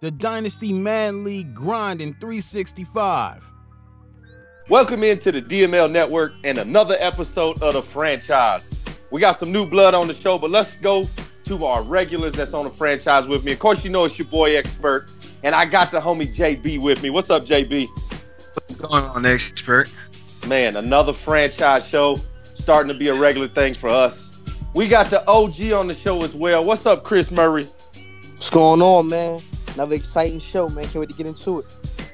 the Dynasty Madden League grind in 365. Welcome into the DML Network and another episode of the franchise. We got some new blood on the show, but let's go to our regulars that's on the franchise with me. Of course, you know it's your boy Expert, and I got the homie JB with me. What's up, JB? What's going on, Expert? Man, another franchise show starting to be a regular thing for us. We got the OG on the show as well. What's up, Chris Murray? What's going on, man? Another exciting show, man. Can't wait to get into it.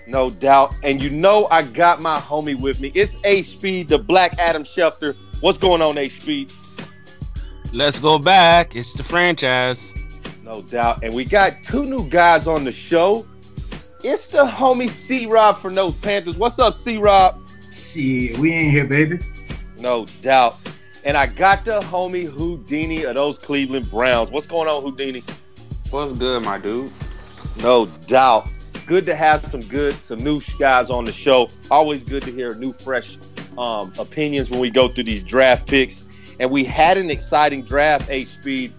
No doubt. And you know I got my homie with me. It's H-Speed, the Black Adam Schefter. What's going on, H-Speed? Let's go back. It's the franchise. No doubt. And we got two new guys on the show. It's the homie C-Rob from those Panthers. What's up, C-Rob? Shit, we ain't here, baby. No doubt. And I got the homie Houdini of those Cleveland Browns. What's going on, Houdini? What's good, my dude? No doubt. Good to have some new guys on the show. Always good to hear new, fresh opinions when we go through these draft picks. And we had an exciting draft, H-Speed.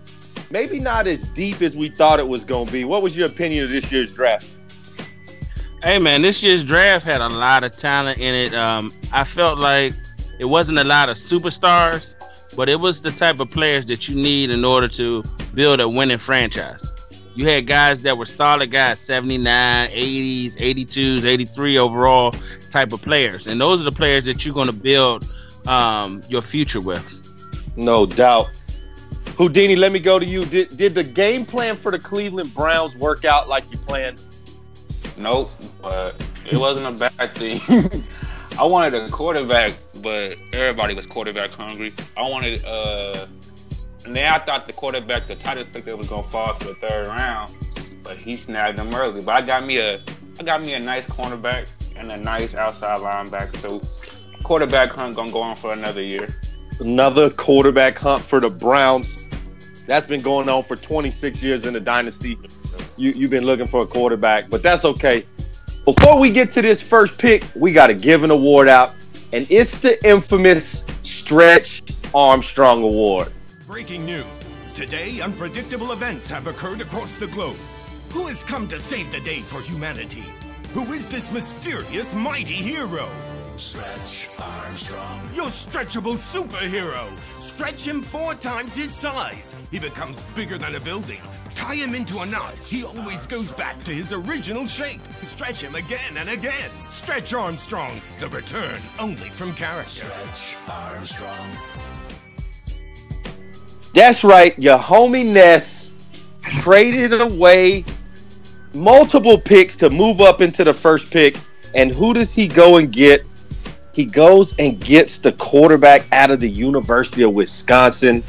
Maybe not as deep as we thought it was going to be. What was your opinion of this year's draft? Hey, man, this year's draft had a lot of talent in it. I felt like it wasn't a lot of superstars, but it was the type of players that you need in order to build a winning franchise. You had guys that were solid guys, 79, 80s, 82s, 83 overall type of players. And those are the players that you're going to build your future with. No doubt. Houdini, let me go to you. Did the game plan for the Cleveland Browns work out like you planned? Nope, but it wasn't a bad thing. I wanted a quarterback, but everybody was quarterback hungry. I wanted and then I thought the quarterback, the tightest pick that was gonna fall to the third round, but he snagged him early. But I got me a nice cornerback and a nice outside linebacker. So quarterback hunt gonna go on for another year. Another quarterback hunt for the Browns. That's been going on for 26 years in the dynasty. You've been looking for a quarterback, but that's okay. Before we get to this first pick, we got to give an award out, and it's the infamous Stretch Armstrong Award. Breaking news. Today, unpredictable events have occurred across the globe. Who has come to save the day for humanity? Who is this mysterious, mighty hero? Stretch Armstrong. Your stretchable superhero. Stretch him 4 times his size. He becomes bigger than a building. Tie him into a knot. He always goes back to his original shape. Stretch him again and again. Stretch Armstrong. The return only from character. Stretch Armstrong. That's right. Your homie Ness traded away multiple picks to move up into the first pick. And who does he go and get? He goes and gets the quarterback out of the University of Wisconsin,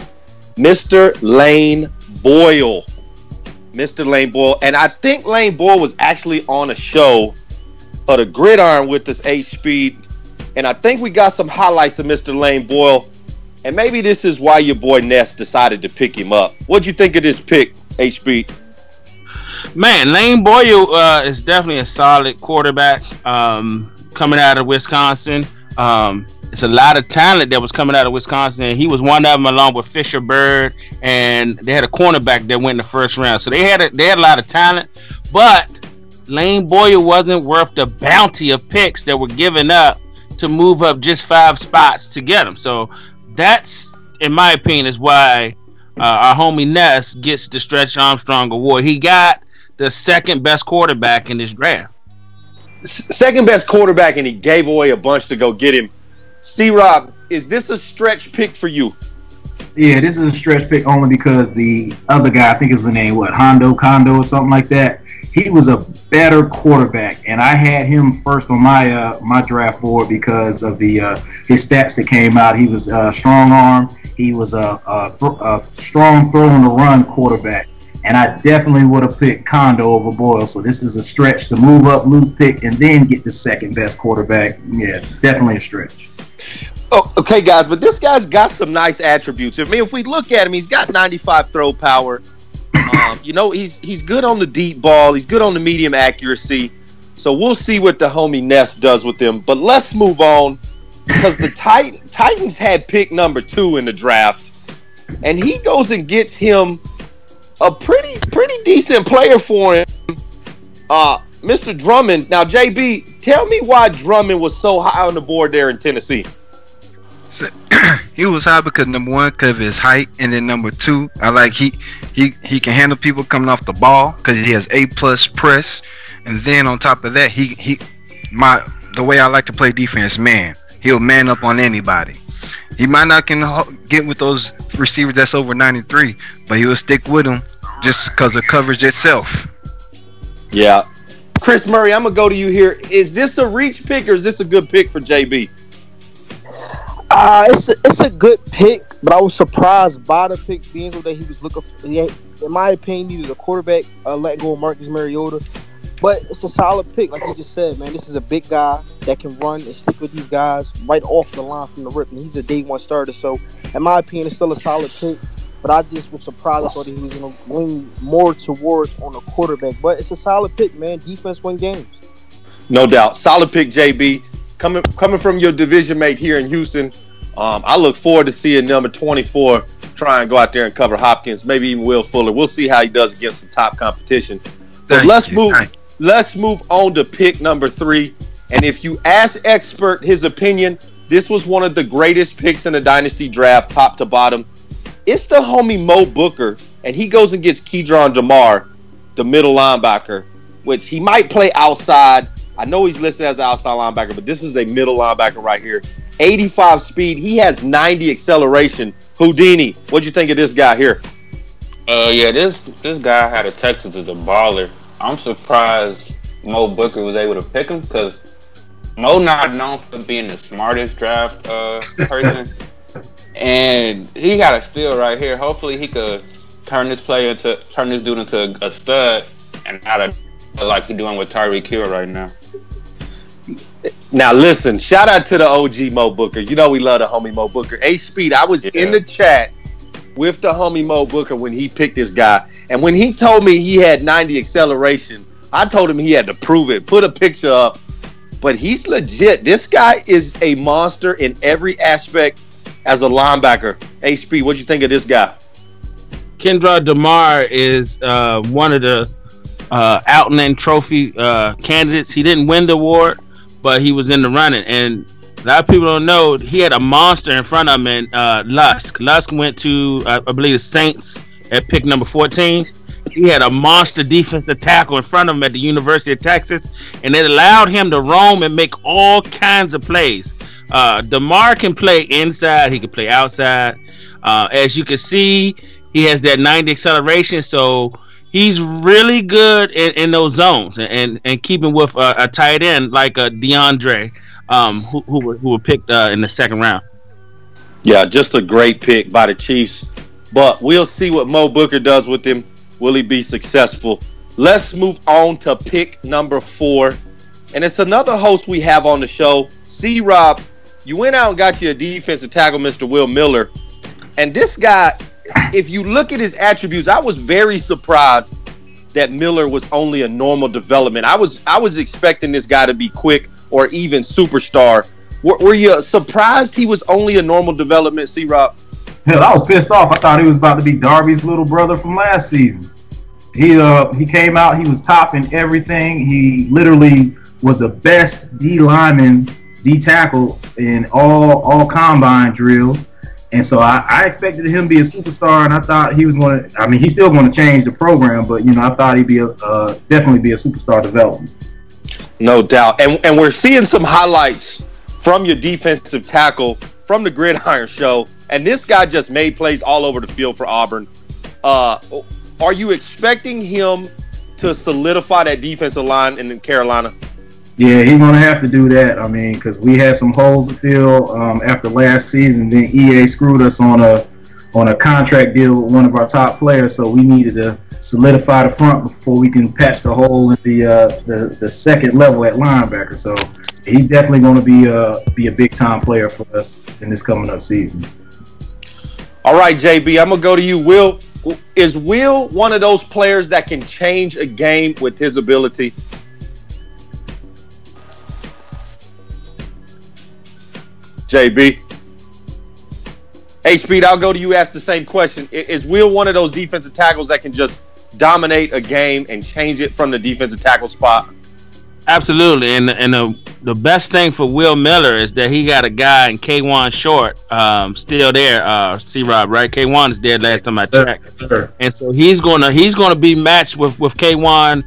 Mr. Lane Boyle. Mr. Lane Boyle. And I think Lane Boyle was actually on a show of the Gridiron with us, H-Speed. And I think we got some highlights of Mr. Lane Boyle. And maybe this is why your boy Ness decided to pick him up. What'd you think of this pick, H-Speed? Man, Lane Boyle is definitely a solid quarterback coming out of Wisconsin. It's a lot of talent that was coming out of Wisconsin. He was one of them, along with Fisher Bird, and they had a cornerback that went in the first round. So they had a lot of talent, but Lane Boyle wasn't worth the bounty of picks that were given up to move up just 5 spots to get him. So that's, in my opinion, is why our homie Ness gets the Stretch Armstrong Award. He got the second best quarterback in this draft. Second best quarterback, and he gave away a bunch to go get him. C-Rob, is this a stretch pick for you? Yeah, this is a stretch pick only because the other guy, I think his name, Kondo or something like that. He was a better quarterback, and I had him first on my draft board because of his stats that came out. He was strong arm. He was a strong throw on the run quarterback. And I definitely would have picked Kondo over Boyle. So this is a stretch to move up, lose pick, and then get the second best quarterback. Yeah, definitely a stretch. Oh, okay, guys, but this guy's got some nice attributes. I mean, if we look at him, he's got 95 throw power. He's good on the deep ball. He's good on the medium accuracy. So we'll see what the homie Ness does with him. But let's move on because the Titans had pick number 2 in the draft, and he goes and gets him a pretty decent player for him Mr. Drummond. Now, JB, tell me why Drummond was so high on the board there in Tennessee. So, he was high because number one, because of his height, and then number two, I like he can handle people coming off the ball because he has A+ press, and then on top of that, the way I like to play defense, man, he'll man up on anybody. He might not can get with those receivers that's over 93, but he will stick with them just because of coverage itself. Yeah, Chris Murray, I'm gonna go to you here. Is this a reach pick or is this a good pick for JB? It's a good pick, but I was surprised by the pick being that he was looking for. In my opinion, he needed a quarterback, let go of Marcus Mariota. But it's a solid pick, like you just said, man. This is a big guy that can run and stick with these guys right off the line from the rip, and he's a day one starter. So, in my opinion, it's still a solid pick. But I just was surprised. I thought he was going to lean more towards on a quarterback. But it's a solid pick, man. Defense win games. No doubt. Solid pick, JB. Coming from your division mate here in Houston, I look forward to seeing number 24 try and go out there and cover Hopkins, maybe even Will Fuller. We'll see how he does against some top competition. But let's move on to pick number 3. And if you ask expert his opinion, this was one of the greatest picks in the Dynasty draft, top to bottom. It's the homie Mo Booker, and he goes and gets Keydron DeMar, the middle linebacker, which he might play outside. I know he's listed as an outside linebacker, but this is a middle linebacker right here. 85 speed. He has 90 acceleration. Houdini, what'd you think of this guy here? Yeah, this guy out of Texas is a baller. I'm surprised Mo Booker was able to pick him because Mo not known for being the smartest draft person. And he got a steal right here. Hopefully he could turn this dude into a stud and not like he's doing with Tyreek Hill right now. Now listen, shout out to the OG Mo Booker. You know we love the homie Mo Booker. Speed, I was in the chat with the homie Mo Booker when he picked this guy. And when he told me he had 90 acceleration, I told him he had to prove it. Put a picture up. But he's legit. This guy is a monster in every aspect as a linebacker. Speed, what'd you think of this guy? Keydron DeMar is one of the Outland Trophy candidates. He didn't win the award, but he was in the running. And a lot of people don't know he had a monster in front of him in Lusk. Lusk went to, I believe, the Saints at pick number 14. He had a monster defensive tackle in front of him at the University of Texas, and it allowed him to roam and make all kinds of plays. DeMar can play inside. He can play outside. As you can see, he has that 90 acceleration, so he's really good in those zones and keeping with a tight end like DeAndre, who were picked in the second round. Yeah, just a great pick by the Chiefs. But we'll see what Mo Booker does with him. Will he be successful? Let's move on to pick number 4. And it's another host we have on the show. C-Rob, you went out and got you a defensive tackle, Mr. Will Miller. And this guy, if you look at his attributes, I was very surprised that Miller was only a normal development. I was expecting this guy to be quick or even superstar. Were you surprised he was only a normal development, C-Rob? Hell, I was pissed off. I thought he was about to be Darby's little brother from last season. He came out, he was top in everything. He literally was the best D lineman, D tackle in all combine drills. And so I expected him to be a superstar, and I thought he was going to. I mean, he's still going to change the program, but I thought he'd be definitely be a superstar development. No doubt, and we're seeing some highlights from your defensive tackle from the Gridiron Show, and this guy just made plays all over the field for Auburn. Are you expecting him to solidify that defensive line in Carolina? Yeah, he's going to have to do that. I mean, because we had some holes to fill after last season. Then EA screwed us on a contract deal with one of our top players, so we needed to solidify the front before we can patch the hole at the second level at linebacker. So he's definitely going to be a big time player for us in this coming up season. All right, JB, I'm gonna go to you. Will, is Will one of those players that can change a game with his ability? JB. Hey, Speed, I'll go to you. Ask the same question. Is Will one of those defensive tackles that can just dominate a game and change it from the defensive tackle spot? Absolutely, and the best thing for Will Miller is that he got a guy in K1 Short still there. C-Rob, right? K1 is dead last time I checked, and so he's gonna be matched with K1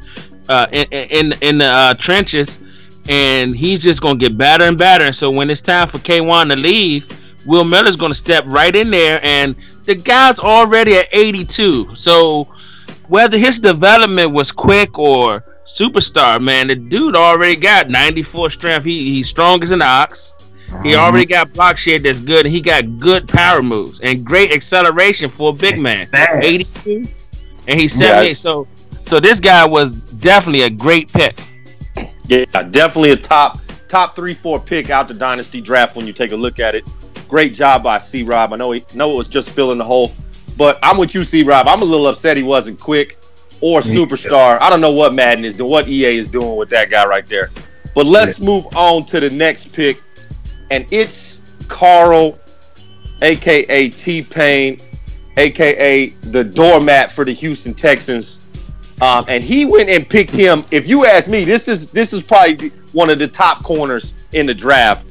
in the trenches, and he's just gonna get better and better. And so when it's time for K1 to leave, Will Miller's gonna step right in there, and the guy's already at 82. So whether his development was quick or superstar, man, the dude already got 94 strength. He's strong as an ox. He already got block shed that's good, and he got good power moves and great acceleration for a big man. 82, and he's 78. Yes. So this guy was definitely a great pick. Yeah, definitely a top 3-4 pick out the Dynasty draft when you take a look at it. Great job by C-Rob. I know it was just filling the hole, but I'm with you, C-Rob. I'm a little upset he wasn't quick or superstar. I don't know what Madden is doing, what EA is doing with that guy right there. But let's move on to the next pick, and it's Carl, a.k.a. T-Pain, a.k.a. the doormat for the Houston Texans. And he went and picked him. If you ask me, this is probably one of the top corners in the draft,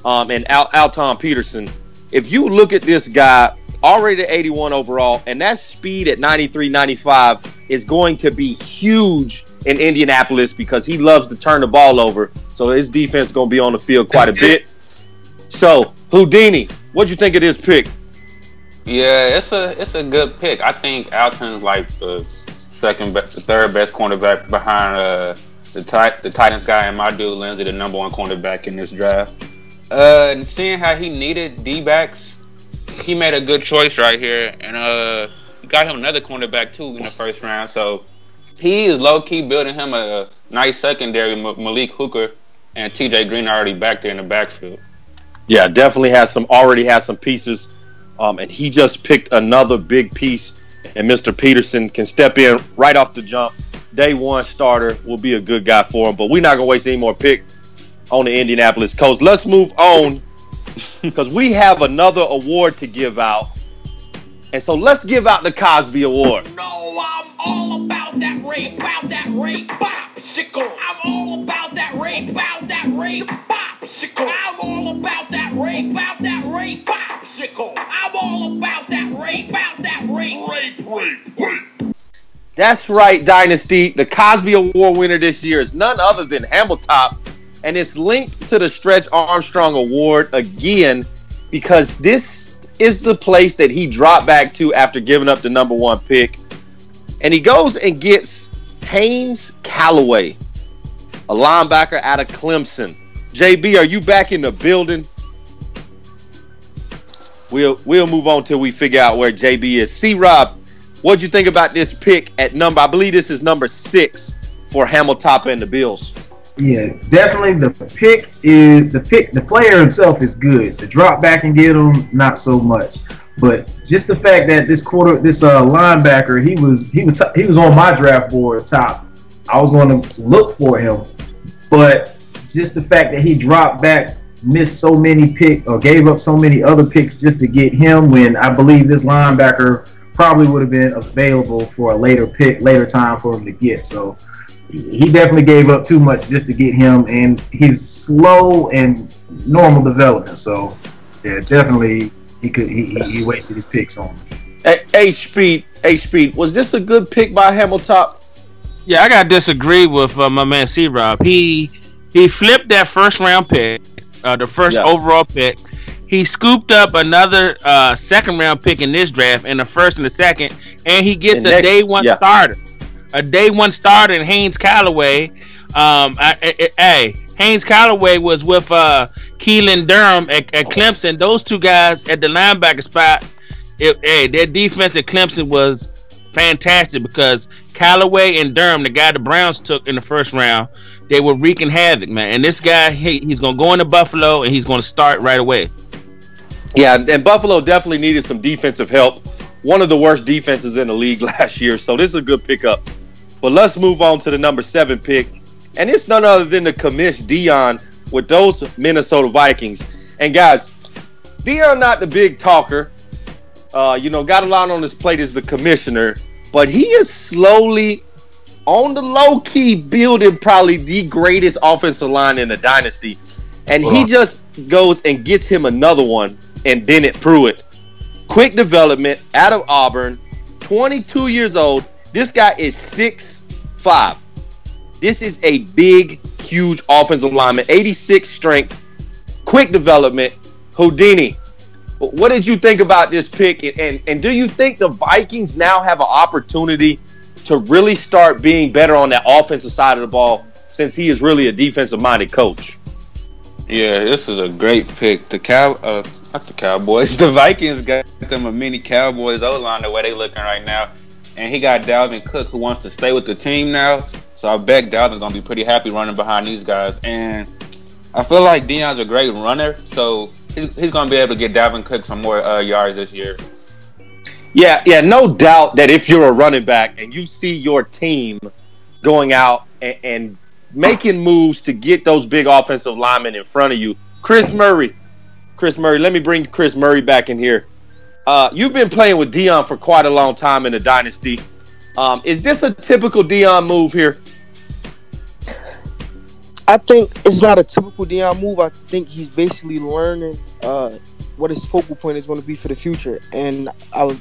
and Alton Peterson. If you look at this guy, already at 81 overall, and that speed at 93, 95 is going to be huge in Indianapolis because he loves to turn the ball over. So his defense is going to be on the field quite a bit. So, Houdini, what'd you think of this pick? Yeah, it's a good pick. I think Alton's like the third best cornerback behind the Titans guy and my dude Lindsey, the number 1 cornerback in this draft. And seeing how he needed D-backs, he made a good choice right here, and got him another cornerback too in the first round. So he is low key building him a nice secondary. Malik Hooker and TJ Green are already back there in the backfield. Yeah, definitely already has some pieces, and he just picked another big piece. And Mr. Peterson can step in right off the jump. Day 1 starter will be a good guy for him. But we're not gonna waste any more pick on the Indianapolis Colts. Let's move on, because we have another award to give out. And so let's give out the Cosby Award. No, I'm all about that rape, popsicle. I'm all about that rape, popsicle. I'm all about that rape, popsicle. I'm all about that rape, rape. That's right, Dynasty. The Cosby Award winner this year is none other than Hamilton, and it's linked to the Stretch Armstrong Award again because this is the place that he dropped back to after giving up the number 1 pick. And he goes and gets Haynes Callaway, a linebacker out of Clemson. JB, are you back in the building? We'll move on till we figure out where JB is. C-Rob, what'd you think about this pick at I believe this is number 6 for Hamilton and the Bills? Yeah, definitely the player himself is good. The drop back and get him, not so much. But just the fact that this linebacker, he was on my draft board top. I was going to look for him, but just the fact that he dropped back, missed so many picks or gave up so many other picks just to get him, when I believe this linebacker probably would have been available for a later time for him to get. So he definitely gave up too much just to get him, and he's slow and normal development. So yeah, definitely he wasted his picks on him. H-Speed, was this a good pick by Hamilton? Yeah, I gotta disagree with my man C-Rob. He flipped that first round pick, the first overall pick. He scooped up another second round pick in this draft, in the first and the second, and he gets a day 1 starter. A day 1 starter in Haynes Callaway. Haynes Callaway was with Keelan Durham at Clemson. Those two guys at the linebacker spot, their defense at Clemson was fantastic because Callaway and Durham, the guy the Browns took in the first round, they were wreaking havoc, man. And this guy, he's going to go into Buffalo, and he's going to start right away. Yeah, and Buffalo definitely needed some defensive help. One of the worst defenses in the league last year, so this is a good pickup. But let's move on to the number 7 pick. And it's none other than the commish Dion with those Minnesota Vikings. And guys, Dion not the big talker. Got a lot on his plate as the commissioner. but he is slowly, on the low key, building probably the greatest offensive line in the dynasty. And he just goes and gets him another one, and Bennett Pruitt. Quick development out of Auburn, 22 years old. This guy is 6'5". This is a big, huge offensive lineman, 86 strength, quick development. Houdini, what did you think about this pick? And do you think the Vikings now have an opportunity to really start being better on that offensive side of the ball, since he is really a defensive-minded coach? Yeah, this is a great pick. Not the Cowboys. The Vikings got them a mini Cowboys O-line the way they looking right now. And he got Dalvin Cook, who wants to stay with the team now. So I bet Dalvin's going to be pretty happy running behind these guys. And I feel like Deion's a great runner, so he's going to be able to get Dalvin Cook some more yards this year. Yeah, no doubt that if you're a running back and you see your team going out and making moves to get those big offensive linemen in front of you. Chris Murray, let me bring Chris Murray back in here. You've been playing with Deion for quite a long time in the dynasty. Is this a typical Deion move here? I think it's not a typical Deion move. I think he's basically learning what his focal point is going to be for the future. And a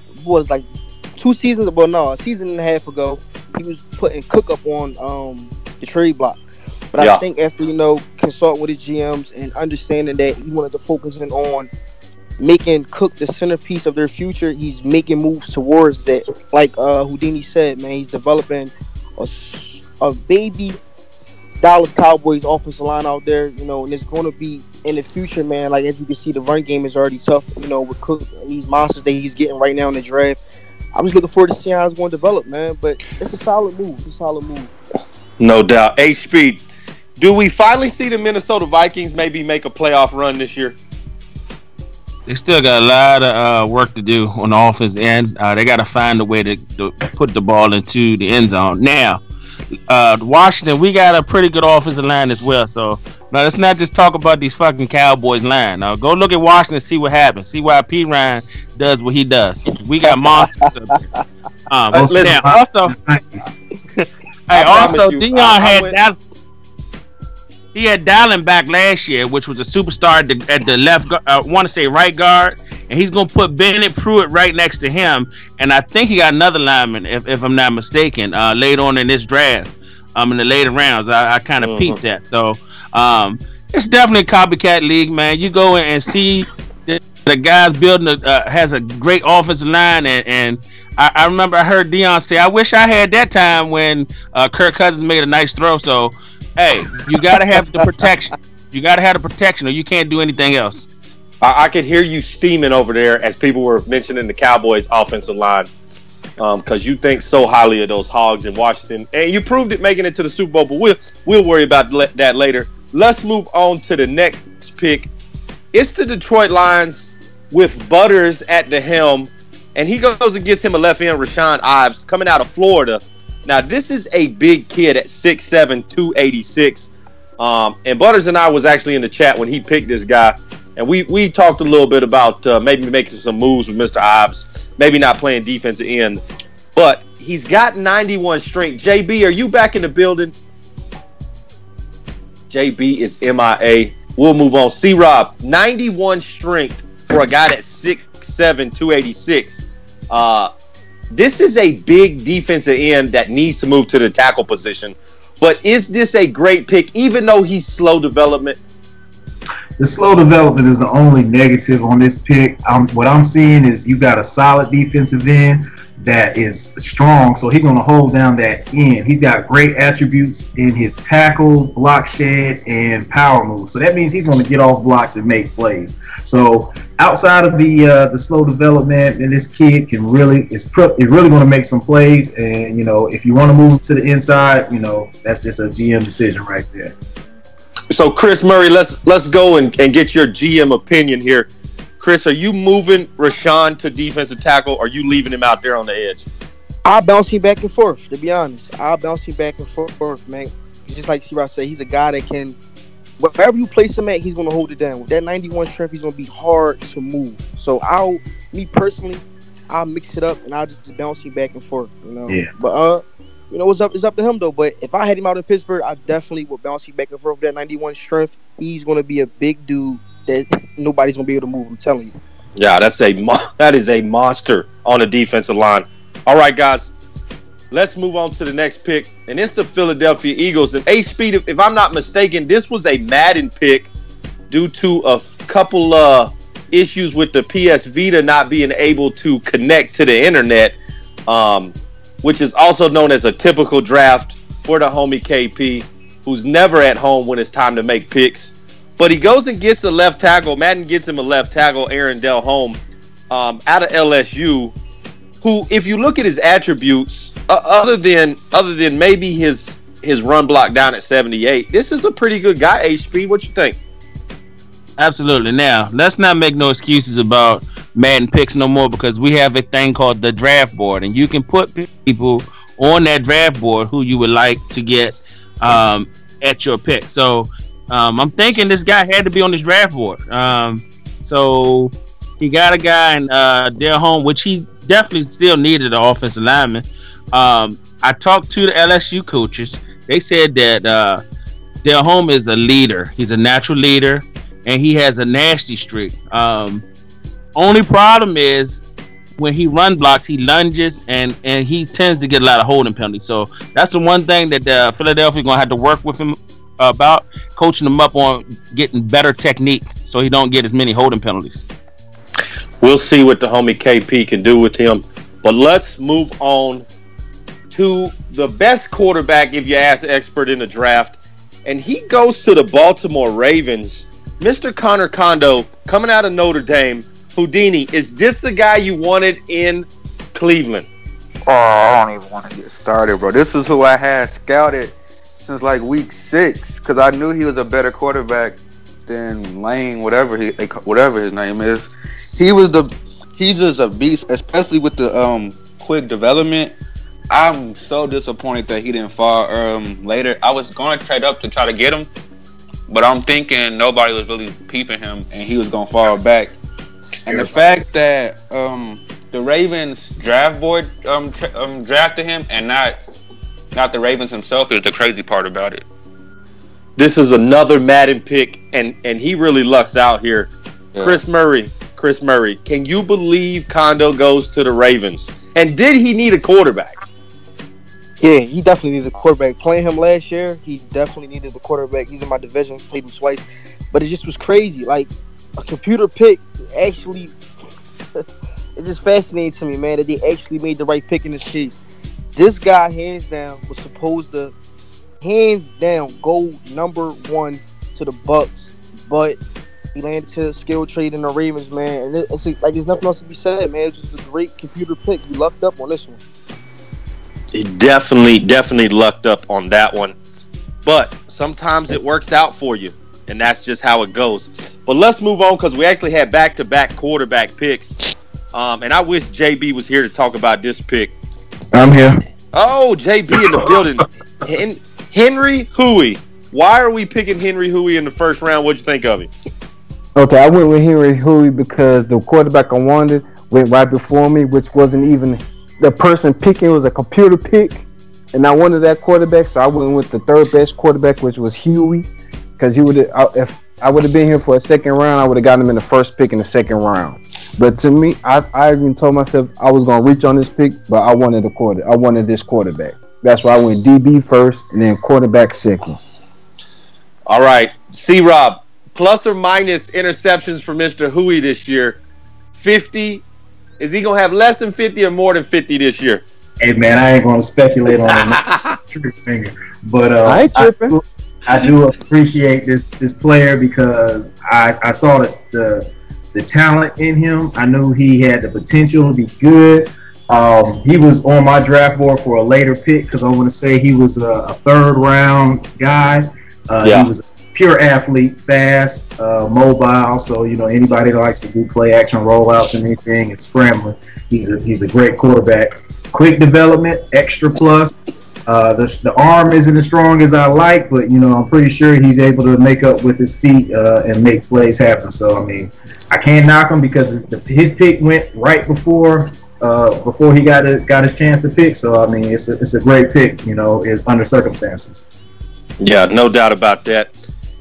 season and a half ago, he was putting Cook up on the trade block. But I think after, consulting with his GMs and understanding that he wanted to focus in on making Cook the centerpiece of their future, he's making moves towards that. Like Houdini said, man, he's developing a baby Dallas Cowboys offensive line out there, and it's going to be in the future, man. Like, as you can see, the run game is already tough, with Cook and these monsters that he's getting right now in the draft. I'm just looking forward to seeing how it's going to develop, man. But it's a solid move. No doubt. H-Speed, do we finally see the Minnesota Vikings maybe make a playoff run this year? They still got a lot of work to do on the offense end. They got to find a way to put the ball into the end zone. Now, Washington, we got a pretty good offensive line as well. So now let's not just talk about these fucking Cowboys line. Now go look at Washington and see what happens. See why P. Ryan does what he does. We got monsters up there. Also, Deion had that. He had Dallin back last year, which was a superstar at the left. I want to say right guard, and he's gonna put Bennett Pruitt right next to him. And I think he got another lineman, if I'm not mistaken, later on in this draft, in the later rounds. I kind of peeped that. So it's definitely a copycat league, man. You go in and see the guys building has a great offensive line, and I remember I heard Deion say, "I wish I had that time when Kirk Cousins made a nice throw." So. Hey, you gotta have the protection. You gotta have the protection, or you can't do anything else. I could hear you steaming over there as people were mentioning the Cowboys' offensive line, because you think so highly of those Hogs in Washington, and you proved it making it to the Super Bowl. But we'll worry about that later. Let's move on to the next pick. It's the Detroit Lions with Butters at the helm, and he goes and gets him a left end, Rashawn Ives, coming out of Florida. Now, this is a big kid at 6'7", 286. And Butters and I was actually in the chat when he picked this guy. And we talked a little bit about maybe making some moves with Mr. Ives, maybe not playing defensive end. But he's got 91 strength. JB, are you back in the building? JB is MIA. We'll move on. C-Rob, 91 strength for a guy that's 6'7", 286. This is a big defensive end that needs to move to the tackle position. But is this a great pick, even though he's slow development? The slow development is the only negative on this pick. What I'm seeing is you got a solid defensive end that is strong, so he's going to hold down that end. He's got great attributes in his tackle, block shed, and power move. So that means he's going to get off blocks and make plays. So outside of the slow development, and this kid can really is really going to make some plays. And if you want to move to the inside, that's just a GM decision right there. So Chris Murray, let's go and get your GM opinion here. Chris, are you moving Rashawn to defensive tackle, or are you leaving him out there on the edge? I'll bounce him back and forth, to be honest. I'll bounce him back and forth, man. Just like C-Rob said, he's a guy that can, wherever you place him at, he's going to hold it down. With that 91 strength, he's going to be hard to move. So me personally, I'll mix it up and I'll just bounce him back and forth. You know. Yeah. But it's up to him though. But if I had him out in Pittsburgh, I definitely would bounce him back and forth with that 91 strength. He's gonna be a big dude that nobody's gonna be able to move. I'm telling you. Yeah, that is a monster on the defensive line. All right, guys, let's move on to the next pick, and it's the Philadelphia Eagles. And Speed, if I'm not mistaken, this was a Madden pick due to a couple issues with the PS Vita not being able to connect to the internet, which is also known as a typical draft for the homie KP, who's never at home when it's time to make picks. But he goes and gets a left tackle. Madden gets him a left tackle, Aaron Delhomme, out of LSU, who, if you look at his attributes, other than maybe his run block down at 78, this is a pretty good guy, HP. What you think? Absolutely. Now, let's not make no excuses about Madden picks no more, because we have a thing called the draft board, and you can put people on that draft board who you would like to get at your pick. So I'm thinking this guy had to be on this draft board. So he got a guy in Delhomme, which he definitely still needed an offensive lineman. I talked to the LSU coaches. They said that Delhomme is a leader. He's a natural leader, and he has a nasty streak. Only problem is when he run blocks, he lunges, and he tends to get a lot of holding penalties. So that's the one thing that Philadelphia going to have to work with him about, coaching him up on getting better technique so he don't get as many holding penalties. We'll see what the homie KP can do with him. But let's move on to the best quarterback, if you ask the expert in the draft. And he goes to the Baltimore Ravens. Mr. Connor Kondo, coming out of Notre Dame. Houdini, is this the guy you wanted in Cleveland? Oh, I don't even want to get started, bro. This is who I had scouted since like week 6, because I knew he was a better quarterback than Lane, whatever his name is. He's just a beast, especially with the quick development. I'm so disappointed that he didn't fall later. I was going to trade up to try to get him, but I'm thinking nobody was really peeping him, and he was going to fall back. And the fact that the Ravens draft board drafted him and not the Ravens himself is the crazy part about it. This is another Madden pick, and he really lucks out here. Yeah. Chris Murray, can you believe Kondo goes to the Ravens? And did he need a quarterback? Yeah, he definitely needed a quarterback. Playing him last year, he definitely needed a quarterback. He's in my division, played him twice. But it just was crazy. Like, a computer pick actually, it just fascinates to me, man, that they actually made the right pick in this case. This guy, hands down, was supposed to, hands down, go number 1 to the Bucks. But he landed to skill trade in the Ravens, man. And it's like there's nothing else to be said, man. It's just a great computer pick. He lucked up on this one. He definitely lucked up on that one. But sometimes it works out for you, and that's just how it goes. But let's move on, because we actually had back-to-back quarterback picks. And I wish JB was here to talk about this pick. I'm here. Oh, JB in the building. Henry Huey. Why are we picking Henry Huey in the first round? What'd you think of him? Okay, I went with Henry Huey because the quarterback I wanted went right before me, which wasn't even the person picking. It was a computer pick, and I wanted that quarterback, so I went with the third best quarterback, which was Huey, because he would if I would have been here for a second round, I would have gotten him in the first pick in the second round. But to me, I even told myself I was going to reach on this pick, but I wanted this quarterback. That's why I went DB first and then quarterback second. All right, C-Rob, plus or minus interceptions for Mr. Huey this year, 50. Is he going to have less than 50 or more than 50 this year? Hey, man, I ain't going to speculate on it. But I ain't tripping. I do appreciate this player because I saw the talent in him. I knew he had the potential to be good. He was on my draft board for a later pick because I want to say he was a third round guy. He was a pure athlete, fast, mobile. So, anybody that likes to do play action rollouts and anything and scrambling, he's a great quarterback. Quick development, extra plus. The arm isn't as strong as I like, but I'm pretty sure he's able to make up with his feet and make plays happen. So I can't knock him because his pick went right before before he got his chance to pick. So I mean, it's a great pick, under circumstances. Yeah, no doubt about that.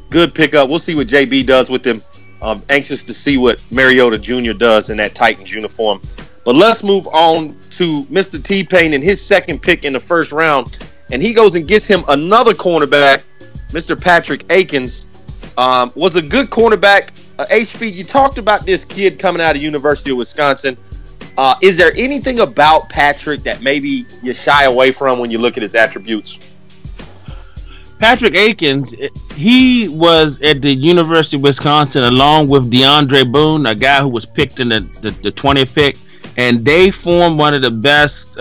Good pickup. We'll see what JB does with him. I'm anxious to see what Mariota Jr. does in that Titans uniform. But let's move on to Mr. T-Pain and his second pick in the first round. And he goes and gets him another cornerback, Mr. Patrick Akins. Was a good cornerback. H-Speed, you talked about this kid coming out of University of Wisconsin. Is there anything about Patrick that maybe you shy away from when you look at his attributes? Patrick Akins, he was at the University of Wisconsin along with DeAndre Boone, a guy who was picked in the 20th pick, and they formed one of the best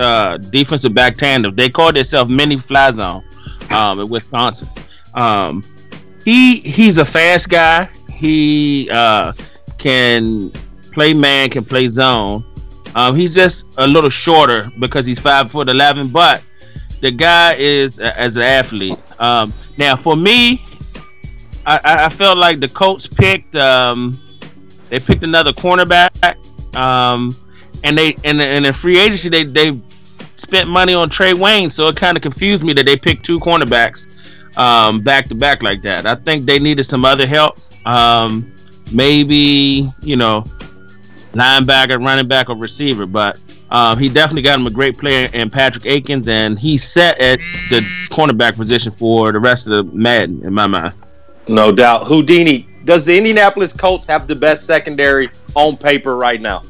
defensive back tandems. They called themselves Mini Fly Zone in Wisconsin. He's a fast guy. He can play man, can play zone. He's just a little shorter because he's 5'11", but the guy is as an athlete. Now for me, I felt like the Colts picked they picked another cornerback, and in free agency they spent money on Trey Wayne, so it kind of confused me that they picked two cornerbacks back to back like that. I think they needed some other help, maybe linebacker, running back, or receiver, but he definitely got him a great player in Patrick Akins, and he's set at the cornerback position for the rest of the Madden, in my mind. No doubt. Houdini, does the Indianapolis Colts have the best secondary on paper right now?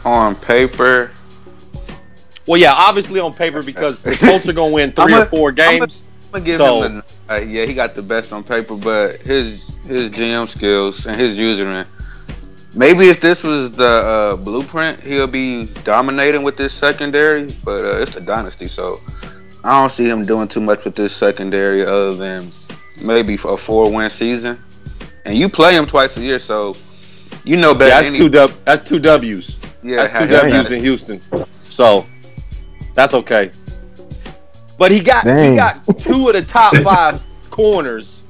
On paper? Well, yeah, obviously on paper because the Colts are going to win 3 or 4 games. I'm going to give him yeah, he got the best on paper, but his GM skills and his username. Maybe if this was the blueprint, he'll be dominating with this secondary, but it's a dynasty, so I don't see him doing too much with this secondary other than maybe a 4-win season. And you play him twice a year, so you know better. Yeah, that's two W's. Yeah, that's 2 W's in Houston. So that's okay. But he got 2 of the top 5 corners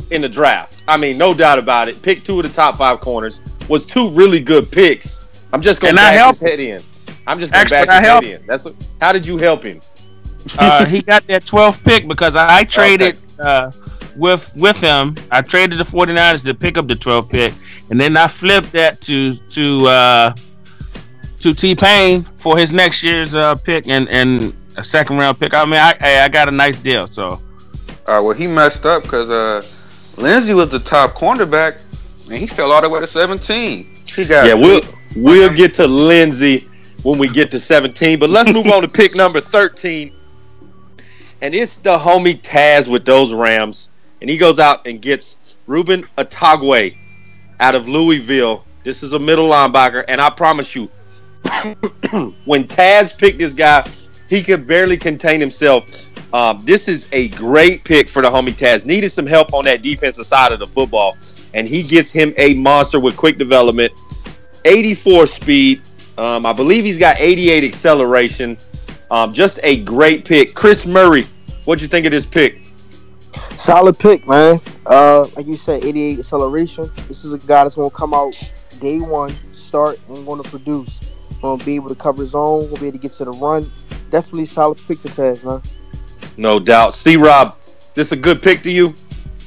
in the draft. I mean, no doubt about it. Picked 2 of the top 5 corners. Was 2 really good picks. I'm just going to back his head in. I'm just going to back his head in. How did you help him? He got that 12th pick because I traded with him. I traded the 49ers to pick up the 12th pick, and then I flipped that to T-Pain for his next year's pick and a second round pick. I mean, I got a nice deal. So, all right. Well, he messed up because Lindsey was the top cornerback. And he fell all the way to 17. We'll get to Lindsey when we get to 17. But let's move on to pick number 13. And it's the homie Taz with those Rams. And he goes out and gets Ruben Atagwe out of Louisville. This is a middle linebacker. And I promise you, when Taz picked this guy, he could barely contain himself. This is a great pick for the homie Taz. Needed some help on that defensive side of the football. And he gets him a monster with quick development, 84 speed. I believe he's got 88 acceleration. Just a great pick. Chris Murray, what'd you think of this pick? Solid pick, man. Like you said, 88 acceleration. This is a guy that's going to come out day one, start, and going to produce. Going to be able to cover zone, going to be able to get to the run. Definitely solid pick for Taz, man. No doubt. C-Rob, this a good pick to you?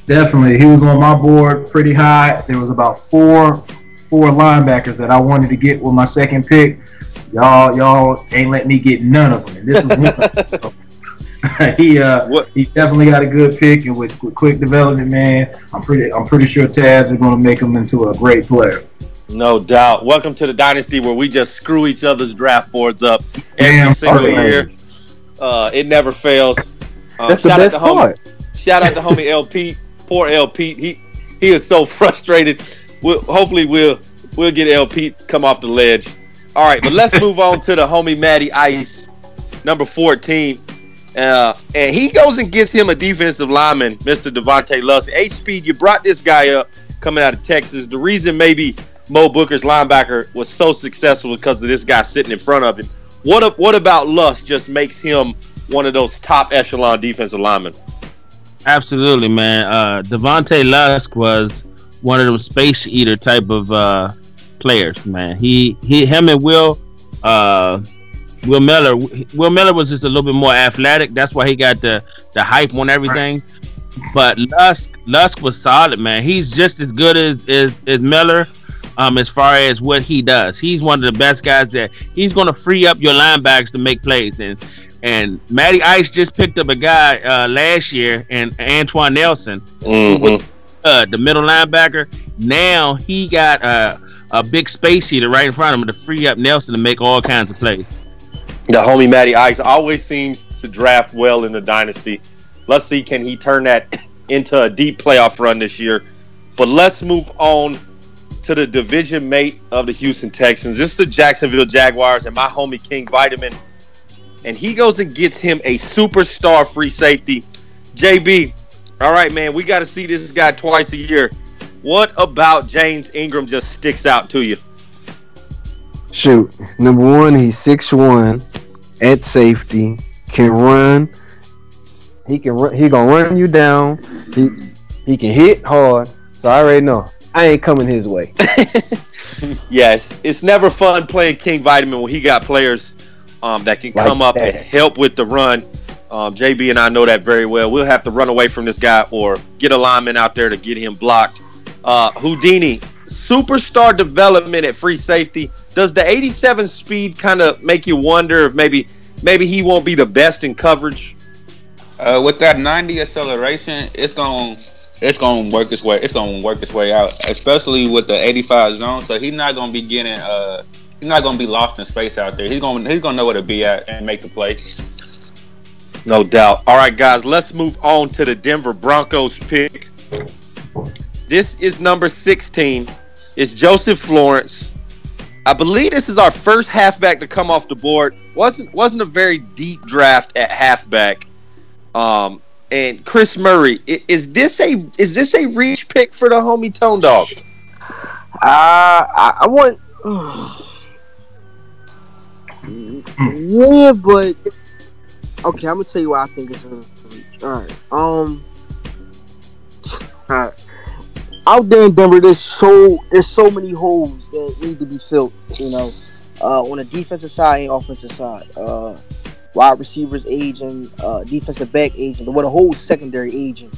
Definitely. He was on my board pretty high. There was about four linebackers that I wanted to get with my second pick. Y'all ain't let me get none of them. And this was one. So, he definitely got a good pick, and with quick development, man, I'm pretty sure Taz is going to make him into a great player. No doubt. Welcome to the Dynasty where we just screw each other's draft boards up every single year. It never fails. That's the best part. Shout out to homie L. Pete. Poor L. Pete. He is so frustrated. Hopefully we'll get L. Pete come off the ledge. All right, but let's move on to the homie Matty Ice, number 14. And he goes and gets him a defensive lineman, Mr. Devontae Lusk. H-Speed, you brought this guy up coming out of Texas. The reason maybe Mo Booker's linebacker was so successful because of this guy sitting in front of him. What about Lusk just makes him one of those top echelon defensive linemen? Absolutely, man. Devontae Lusk was one of those space eater type of players, man. Him and Will Will Miller. Will Miller was just a little bit more athletic. That's why he got the hype on everything. But Lusk was solid, man. He's just as good as Miller. As far as what he does, he's one of the best guys that he's going to free up your linebackers to make plays. And Matty Ice just picked up a guy last year, and Antoine Nelson, the middle linebacker. Now he got a big space heater right in front of him to free up Nelson to make all kinds of plays. The homie Matty Ice always seems to draft well in the Dynasty. Let's see, can he turn that into a deep playoff run this year? But let's move on to the division mate of the Houston Texans. This is the Jacksonville Jaguars and my homie King Vitamin. And he goes and gets him a superstar free safety. JB, all right, man, we got to see this guy twice a year. What about James Ingram just sticks out to you? Shoot, number one, he's 6'1", at safety, can run. He gonna run you down. He can hit hard. So I already know I ain't coming his way. Yes, it's never fun playing King Vitamin when he got players that can come up and help with the run. JB and I know that very well. We'll have to run away from this guy or get a lineman out there to get him blocked. Houdini, superstar development at free safety. Does the 87 speed kind of make you wonder if maybe he won't be the best in coverage? With that 90 acceleration, it's gonna work its way. It's gonna work its way out, especially with the 85 zone. So he's not gonna be getting. He's not gonna be lost in space out there. He's gonna know where to be at and make the play. No doubt. All right, guys, let's move on to the Denver Broncos pick. This is number 16. It's Joseph Florence. I believe this is our first halfback to come off the board. Wasn't a very deep draft at halfback. And Chris Murray, is this a reach pick for the homie Tone Dog? I want. Yeah, but okay, I'm gonna tell you why I think it's a reach. All right. Out there in Denver, there's so many holes that need to be filled. You know, on the defensive side and offensive side. Wide receivers aging, defensive back aging, the whole secondary aging,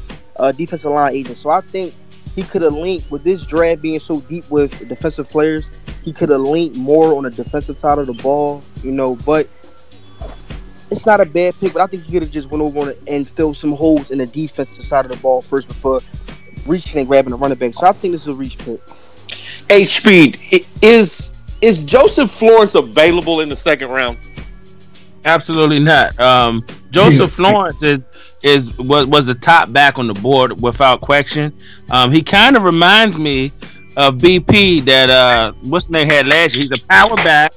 defensive line aging. So I think he could have linked with this draft being so deep with defensive players. He could have linked more on the defensive side of the ball, you know. But it's not a bad pick. But I think he could have just went over and filled some holes in the defensive side of the ball first before reaching and grabbing the running back. So I think this is a reach pick. Hey, Speed, is Joseph Florence available in the second round? Absolutely not. Joseph Florence was the top back on the board without question. He kind of reminds me of BP that what's the name had last year. He's a power back.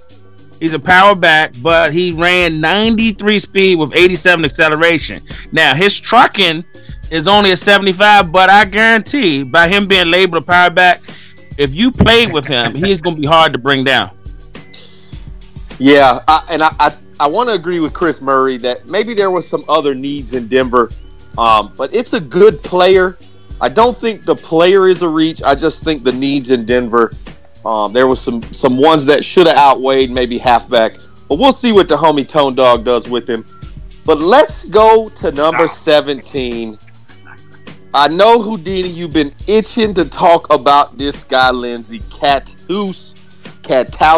He's a power back, but he ran 93 speed with 87 acceleration. Now his trucking is only a 75, but I guarantee by him being labeled a power back, if you played with him, he's going to be hard to bring down. Yeah, I want to agree with Chris Murray that maybe there was some other needs in Denver, but it's a good player. I don't think the player is a reach. I just think the needs in Denver, there was some ones that should have outweighed maybe halfback. But we'll see what the homie Tone Dog does with him. But let's go to number 17. I know, Houdini, you've been itching to talk about this guy, Lindsey Catouse,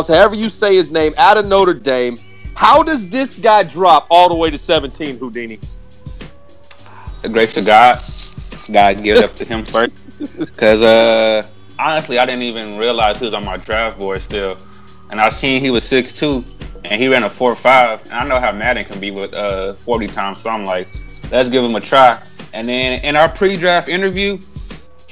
however you say his name, out of Notre Dame. How does this guy drop all the way to 17, Houdini? The grace of God. God give it up to him first. Because honestly, I didn't even realize he was on my draft board still. And I seen he was 6'2", and he ran a 4.5. And I know how Madden can be with 40 times. So I'm like, let's give him a try. And then in our pre-draft interview,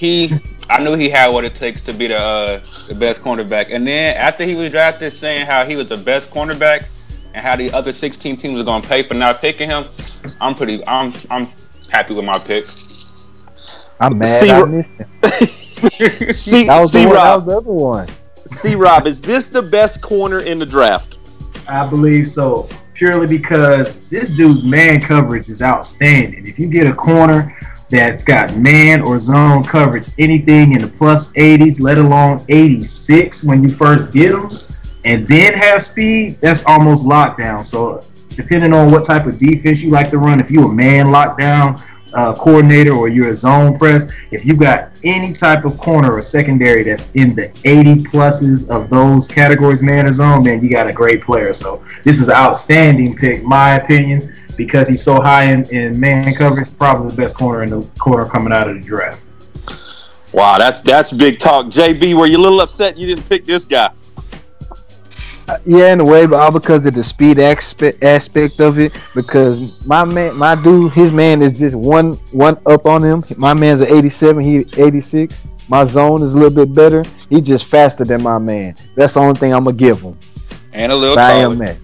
I knew he had what it takes to be the best cornerback. And then after he was drafted, saying how he was the best cornerback and how the other 16 teams were going to pay for not picking him, I'm happy with my pick. I'm mad I missed him. That was the other one. C-Rob, is this the best corner in the draft? I believe so. Purely because this dude's man coverage is outstanding. If you get a corner that's got man or zone coverage, anything in the plus 80s, let alone 86 when you first get them, and then have speed, that's almost lockdown. So depending on what type of defense you like to run, if you're a man lockdown coordinator or you're a zone press, if you got any type of corner or secondary that's in the 80 pluses of those categories, man or zone, man, you got a great player. So this is an outstanding pick, my opinion, because he's so high in man coverage. Probably the best corner in the corner coming out of the draft. Wow, that's big talk. JB, were you a little upset you didn't pick this guy? Yeah, in a way, but all because of the speed aspect of it. Because my dude, his man is just one up on him. My man's an 87, he 86. My zone is a little bit better. He's just faster than my man. That's the only thing I'm gonna give him. And a little taller.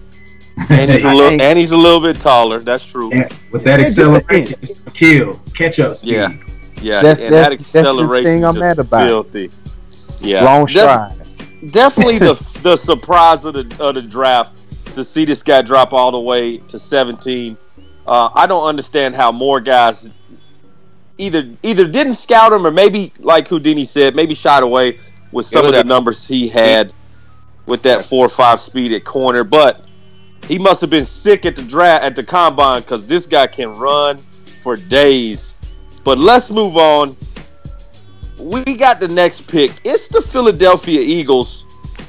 And he's a little bit taller. That's true. And with that acceleration, it's a kill, catch up speed. Yeah. That's that acceleration the thing I'm mad about. Filthy. Yeah. Long stride. Definitely the surprise of the draft to see this guy drop all the way to 17. I don't understand how more guys either didn't scout him or maybe, like Houdini said, maybe shied away with some of the numbers he had with that 4.5 speed at corner. But he must have been sick at the combine, because this guy can run for days. But let's move on. We got the next pick. It's the Philadelphia Eagles,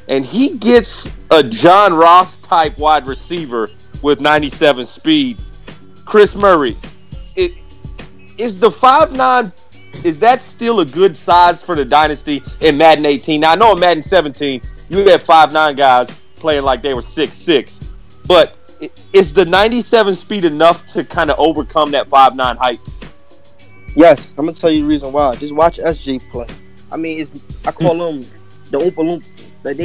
and he gets a John Ross type wide receiver with 97 speed. Chris Murray, is the 5'9", is that still a good size for the Dynasty in Madden 18? Now, I know in Madden 17, you had 5'9" guys playing like they were 6'6", but is the 97 speed enough to kind of overcome that 5'9" height? Yes, I'm gonna tell you the reason why. Just watch SJ play. I mean, I call them the Oompa Loompa. Like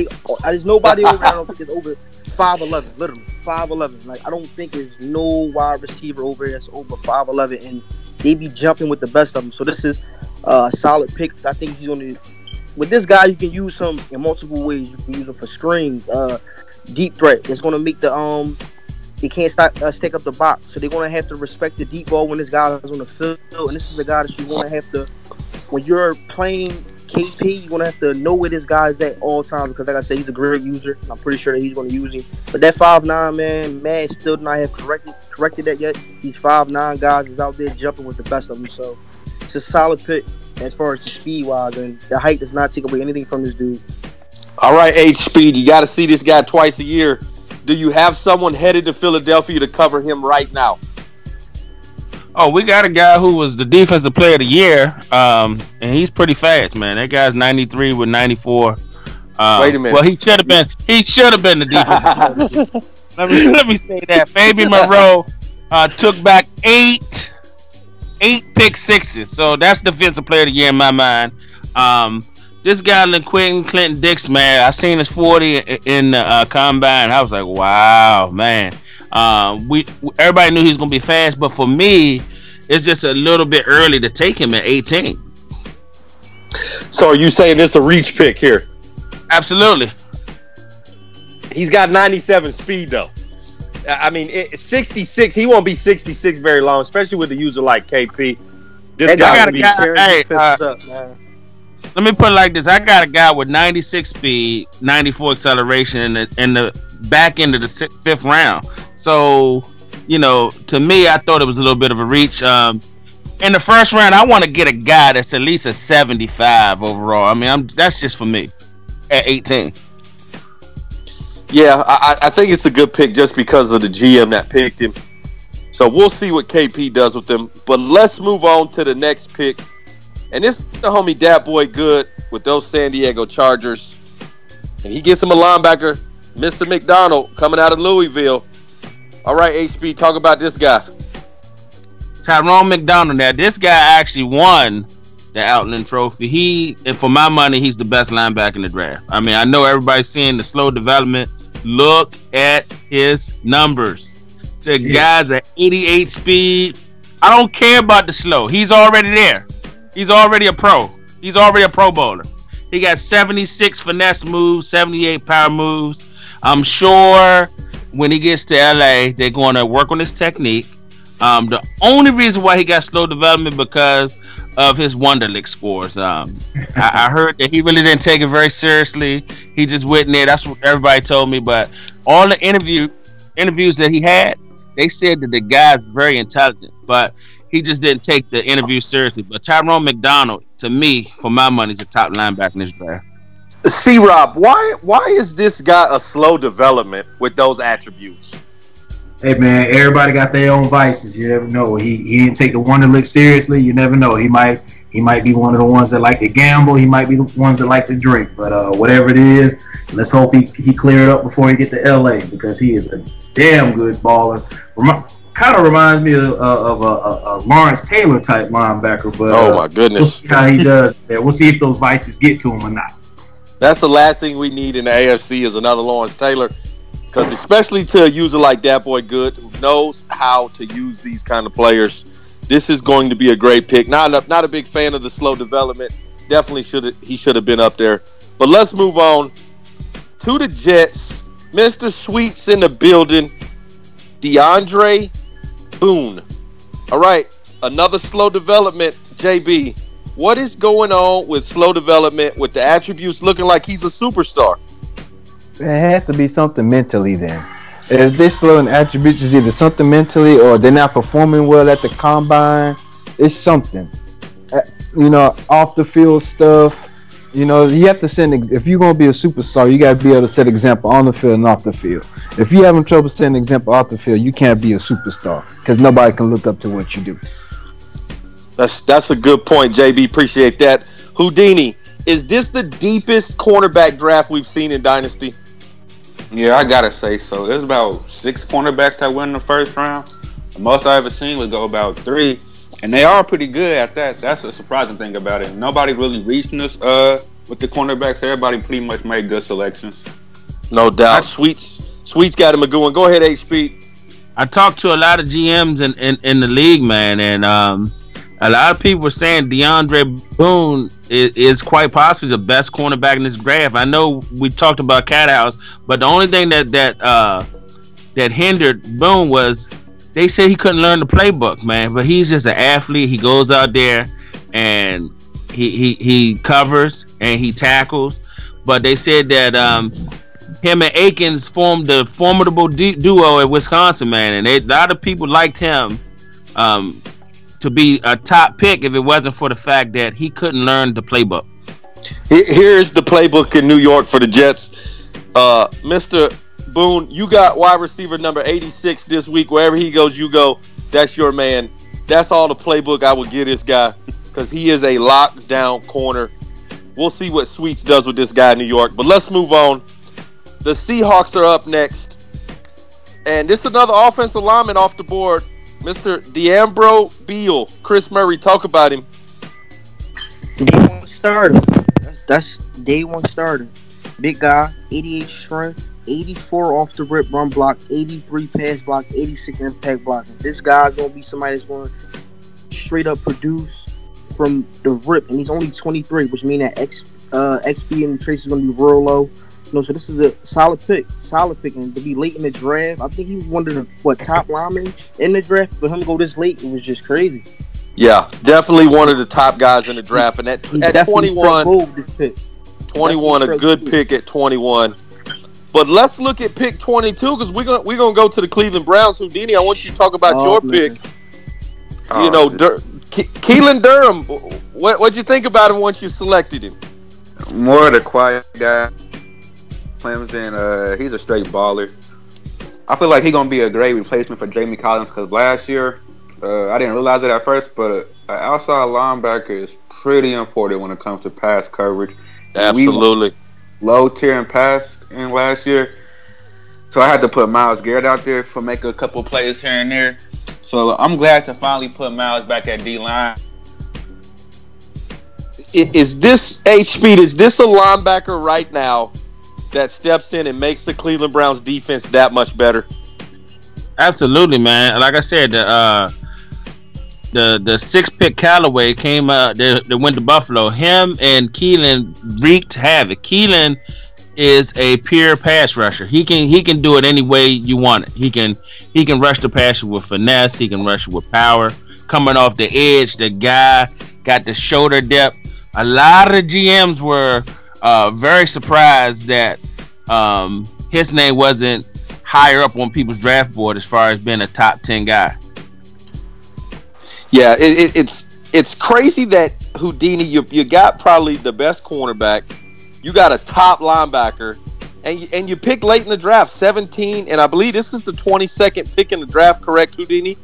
there's nobody over. I don't think it's over 5'11". Literally 5'11". Like I don't think there's no wide receiver over here that's over 5'11", and they be jumping with the best of them. So this is a solid pick. I think he's gonna. With this guy, you can use him in multiple ways. You can use him for screens, deep threat. It's gonna make the They can't stick up the box, so they're gonna have to respect the deep ball when this guy is on the field. And this is a guy that you're gonna have to, when you're playing KP, you're gonna have to know where this guy is at all times, because, like I said, he's a great user. I'm pretty sure that he's gonna use him. But that 5'9", man still not have corrected that yet. These 5'9" guys is out there jumping with the best of them, so it's a solid pick as far as the speed wise, and the height does not take away anything from this dude. All right, H Speed, you got to see this guy twice a year. Do you have someone headed to Philadelphia to cover him right now? Oh, we got a guy who was the defensive player of the year, and he's pretty fast, man. That guy's 93 with 94. Wait a minute. Well, he should have been the defensive player. Let me say that. Fabian Moreau took back eight pick sixes, so that's defensive player of the year in my mind. This guy, Clinton Dix, man, I seen his 40 in the combine. I was like, wow, man. Everybody knew he was gonna be fast, but for me, it's just a little bit early to take him at 18. So are you saying this a reach pick here? Absolutely. He's got 97 speed though. I mean, 66. He won't be 66 very long, especially with a user like KP. This guy will be tearing defenses up, man. Let me put it like this. I got a guy with 96 speed, 94 acceleration in the back end of the fifth round. So, to me, I thought it was a little bit of a reach. In the first round, I want to get a guy that's at least a 75 overall. I mean, that's just for me at 18. Yeah, I think it's a good pick just because of the GM that picked him. So we'll see what KP does with him. But let's move on to the next pick. And this is the homie Dat Boy Good with those San Diego Chargers. And he gets him a linebacker, Mr. McDonald, coming out of Louisville. All right, HB, talk about this guy. Tyrone McDonald. Now, this guy actually won the Outland Trophy. And for my money, he's the best linebacker in the draft. I mean, I know everybody's seeing the slow development. Look at his numbers. The guy's at 88 speed. I don't care about the slow. He's already there. He's already a pro. He's already a pro bowler. He got 76 finesse moves, 78 power moves. I'm sure when he gets to LA, they're going to work on his technique. The only reason why he got slow development because of his Wonderlic scores. I heard that he really didn't take it very seriously. He just went in there. That's what everybody told me. But all the interviews that he had, they said that the guy's very intelligent, but he just didn't take the interview seriously. But Tyrone McDonald, to me, for my money, is the top linebacker in this draft. C-Rob, why is this guy a slow development with those attributes? Hey man, everybody got their own vices. You never know. He didn't take the Wonderlic seriously. You never know. He might be one of the ones that like to gamble. He might be the ones that like to drink. But whatever it is, let's hope he clear it up before he get to LA, because he is a damn good baller. Kind of reminds me of a Lawrence Taylor type linebacker. But oh my goodness, we'll see how he does there. We'll see if those vices get to him or not. That's the last thing we need in the AFC is another Lawrence Taylor. Because especially to a user like that boy Good, who knows how to use these kind of players, this is going to be a great pick. Not a big fan of the slow development. Definitely should have been up there. But let's move on to the Jets. Mr. Sweets in the building. DeAndre Boone. All right, another slow development. JB, what is going on with slow development with the attributes looking like he's a superstar? It has to be something mentally then. If they're slow in attributes, it's either something mentally or they're not performing well at the combine. It's something. Off the field stuff. You have to if you're going to be a superstar, you got to be able to set example on the field and off the field. If you're having trouble setting example off the field, you can't be a superstar because nobody can look up to what you do. That's a good point, JB. Appreciate that. Houdini, is this the deepest cornerback draft we've seen in Dynasty? Yeah, I gotta say so. There's about 6 cornerbacks that went in the first round. The most I ever seen was go about 3, and they are pretty good at that. That's the surprising thing about it. Nobody really reached this with the cornerbacks. Everybody pretty much made good selections. No doubt. Sweets got him a good one. Go ahead, HP. I talked to a lot of GMs in the league, man, and a lot of people were saying DeAndre Boone is quite possibly the best cornerback in this draft. I know we talked about Cathouse, but the only thing that hindered Boone was they said he couldn't learn the playbook, man. But he's just an athlete. He goes out there and he covers and he tackles. But they said that him and Akins formed a formidable duo at Wisconsin, man, and a lot of people liked him to be a top pick if it wasn't for the fact that he couldn't learn the playbook. Here's the playbook in New York for the Jets. Mr. Boone, you got wide receiver number 86 this week. Wherever he goes, you go. That's your man. That's all the playbook I would give this guy because he is a lockdown corner. We'll see what Sweets does with this guy in New York. But let's move on. The Seahawks are up next. And this is another offensive lineman off the board. Mr. D'Ambro Beal. Chris Murray, talk about him. Day one starter. That's day one starter. Big guy, 88 strength, 84 off the rip run block, 83 pass block, 86 impact blocking. This guy's going to be somebody that's going to straight up produce from the rip. And he's only 23, which means that XP and trace is going to be real low. So this is a solid pick. And to be late in the draft, I think he was one of the top linemen in the draft. For him to go this late, it was just crazy. Yeah, definitely one of the top guys in the draft. And at 21, this pick. 21, a good pick at 21. But let's look at pick 22 because we're gonna go to the Cleveland Browns. Houdini, I want you to talk about your pick. Keelan Durham. What'd you think about him once you selected him? More of the quiet guy. Clemson, he's a straight baller. I feel like he's gonna be a great replacement for Jamie Collins because last year, I didn't realize it at first, but an outside linebacker is pretty important when it comes to pass coverage. Absolutely. Low tier and pass in last year, so I had to put Myles Garrett out there for make a couple plays here and there. So I'm glad to finally put Myles back at D-line. Is this H-Speed? Is this a linebacker right now that steps in and makes the Cleveland Browns defense that much better? Absolutely, man. Like I said, the 6th pick Callaway came out. They went to Buffalo. Him and Keelan wreaked havoc. Keelan is a pure pass rusher. He can do it any way you want it. He can rush the passer with finesse. He can rush it with power. Coming off the edge, the guy got the shoulder depth. A lot of GMs were very surprised that his name wasn't higher up on people's draft board as far as being a top 10 guy. Yeah, it's crazy that Houdini, you got probably the best cornerback, you got a top linebacker, and you pick late in the draft, 17, and I believe this is the 22nd pick in the draft, correct, Houdini?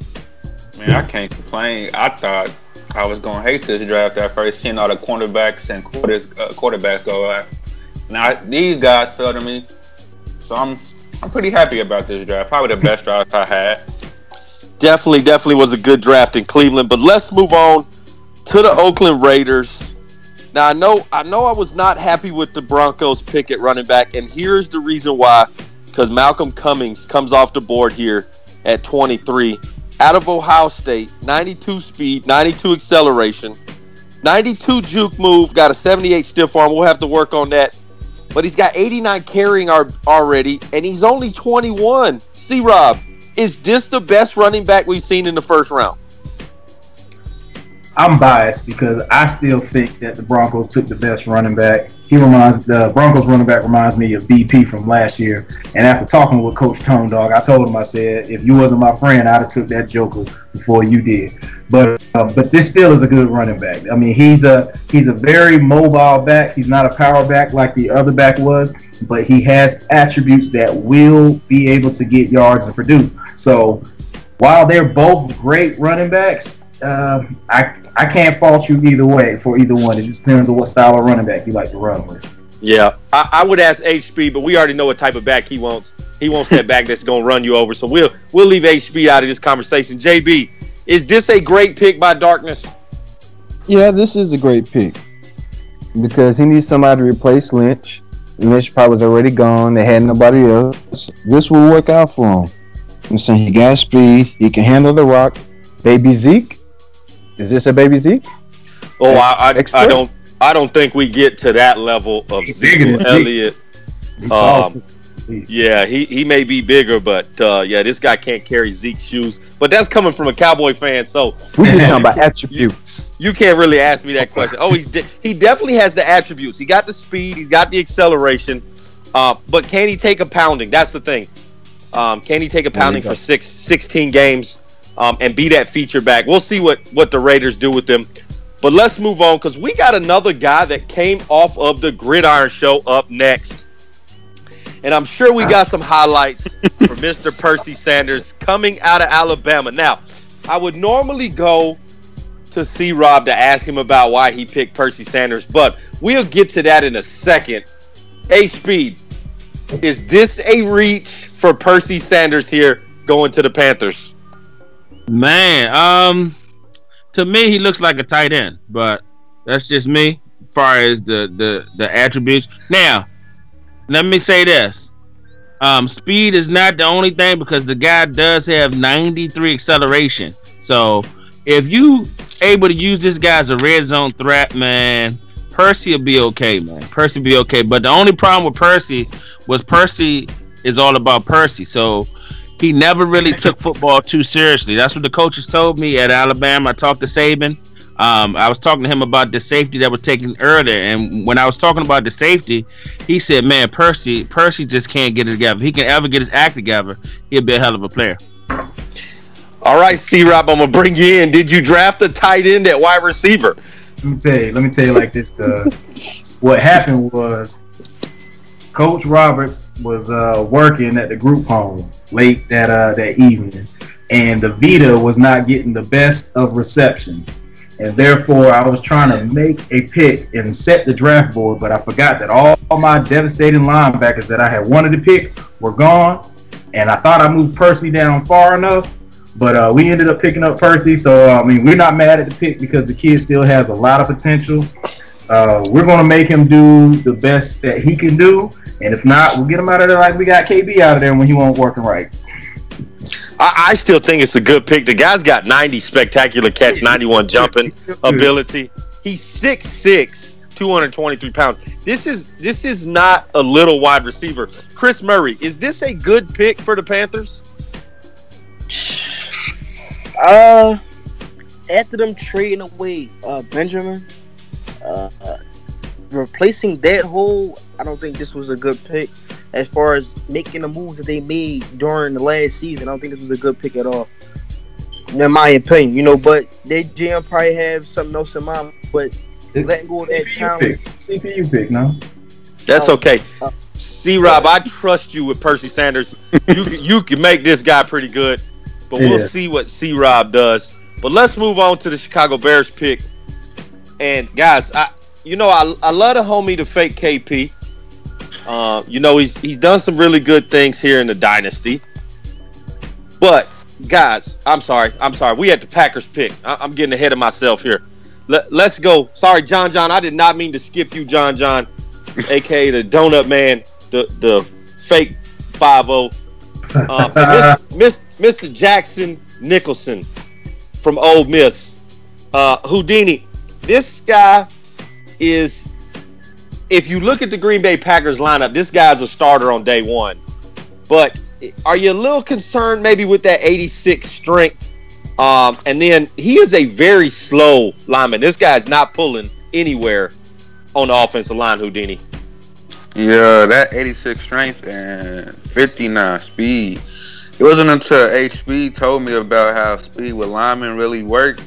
Man, I can't complain. I thought I was gonna hate this draft at first, seeing all the cornerbacks and quarterbacks go out. Now these guys fell to me, so I'm pretty happy about this draft. Probably the best draft I had. Definitely was a good draft in Cleveland. But let's move on to the Oakland Raiders. Now I know I was not happy with the Broncos pick at running back, and here's the reason why. Because Malcolm Cummings comes off the board here at 23. Out of Ohio State, 92 speed, 92 acceleration, 92 juke move, got a 78 stiff arm. We'll have to work on that. But he's got 89 carrying already, and he's only 21. C-Rob, is this the best running back we've seen in the first round? I'm biased because I still think that the Broncos took the best running back. The Broncos running back reminds me of BP from last year. And after talking with Coach Tone Dog, I told him, I said, if you wasn't my friend, I'd have took that joker before you did. But this still is a good running back. I mean, he's a very mobile back. He's not a power back like the other back was, but he has attributes that will be able to get yards and produce. So while they're both great running backs, I can't fault you either way for either one. It just depends on what style of running back you like to run with. Yeah, I would ask H-Speed, but we already know what type of back he wants. He wants that back that's going to run you over. So we'll leave H-Speed out of this conversation. JB, is this a great pick by Darkness? Yeah, this is a great pick because he needs somebody to replace Lynch. Lynch probably was already gone. They had nobody else. This will work out for him. I'm saying he got speed. He can handle the rock. Baby Zeke. Is this a baby Zeke? Oh, I don't think we get to that level of Zeke Elliott. Yeah, he may be bigger, but yeah, this guy can't carry Zeke's shoes. But that's coming from a Cowboy fan, so we just talking about attributes. You can't really ask me that question. Oh, he definitely has the attributes. He got the speed, he's got the acceleration, but can he take a pounding? That's the thing. Can he take a pounding for 16 games and be that feature back? We'll see what the Raiders do with him. But let's move on because we got another guy that came off of the Gridiron Show up next. And I'm sure we got some highlights for Mr. Percy Sanders coming out of Alabama. Now, I would normally go to C-Rob to ask him about why he picked Percy Sanders, but we'll get to that in a second. H-Speed, is this a reach for Percy Sanders here going to the Panthers? Man, to me, he looks like a tight end, but that's just me as far as the attributes. Now, let me say this. Speed is not the only thing because the guy does have 93 acceleration. So if you able to use this guy as a red zone threat, man, Percy will be okay, man. Percy will be okay. But the only problem with Percy was Percy is all about Percy. So he never really took football too seriously. That's what the coaches told me at Alabama. I talked to Saban. I was talking to him about the safety that was taken earlier, and when I was talking about the safety, he said, "Man, Percy just can't get it together. If he can ever get his act together, he'll be a hell of a player." All right, C-Rob, I'm gonna bring you in. Did you draft a tight end at wide receiver? Let me tell you like this. What happened was Coach Roberts was working at the group home late that evening, and the Vita was not getting the best of reception. And therefore, I was trying to make a pick and set the draft board, but I forgot that all my devastating linebackers that I had wanted to pick were gone. And I thought I moved Percy down far enough, but we ended up picking up Percy. So, I mean, we're not mad at the pick because the kid still has a lot of potential. We're going to make him do the best that he can do. And if not, we'll get him out of there like we got KB out of there when he won't working right. I still think it's a good pick. The guy's got 90 spectacular catch, 91 jumping ability. He's 6'6", 223 pounds. This is not a little wide receiver. Chris Murray, is this a good pick for the Panthers? after them trading away Benjamin, replacing that hole, I don't think this was a good pick. As far as making the moves that they made during the last season, I don't think this was a good pick at all. In my opinion, you know, but they GM probably have something else in mind. But letting go of that talent, CPU pick, no? That's okay. C-Rob, I trust you with Percy Sanders. You can make this guy pretty good, but we'll see what C-Rob does. But let's move on to the Chicago Bears pick. And guys, I love the homie, the fake KP. You know, he's done some really good things here in the Dynasty. But guys, I'm sorry. We had the Packers pick. I'm getting ahead of myself here. Let's go. Sorry, John. I did not mean to skip you, John, aka the Donut Man, the fake 5-0. Mr. Jackson Nicholson from Ole Miss. Houdini. This guy is, if you look at the Green Bay Packers lineup, this guy's a starter on day one. But are you a little concerned maybe with that 86 strength? And then he is a very slow lineman. This guy's not pulling anywhere on the offensive line, Houdini. Yeah, that 86 strength and 59 speed. It wasn't until HB told me about how speed with linemen really work.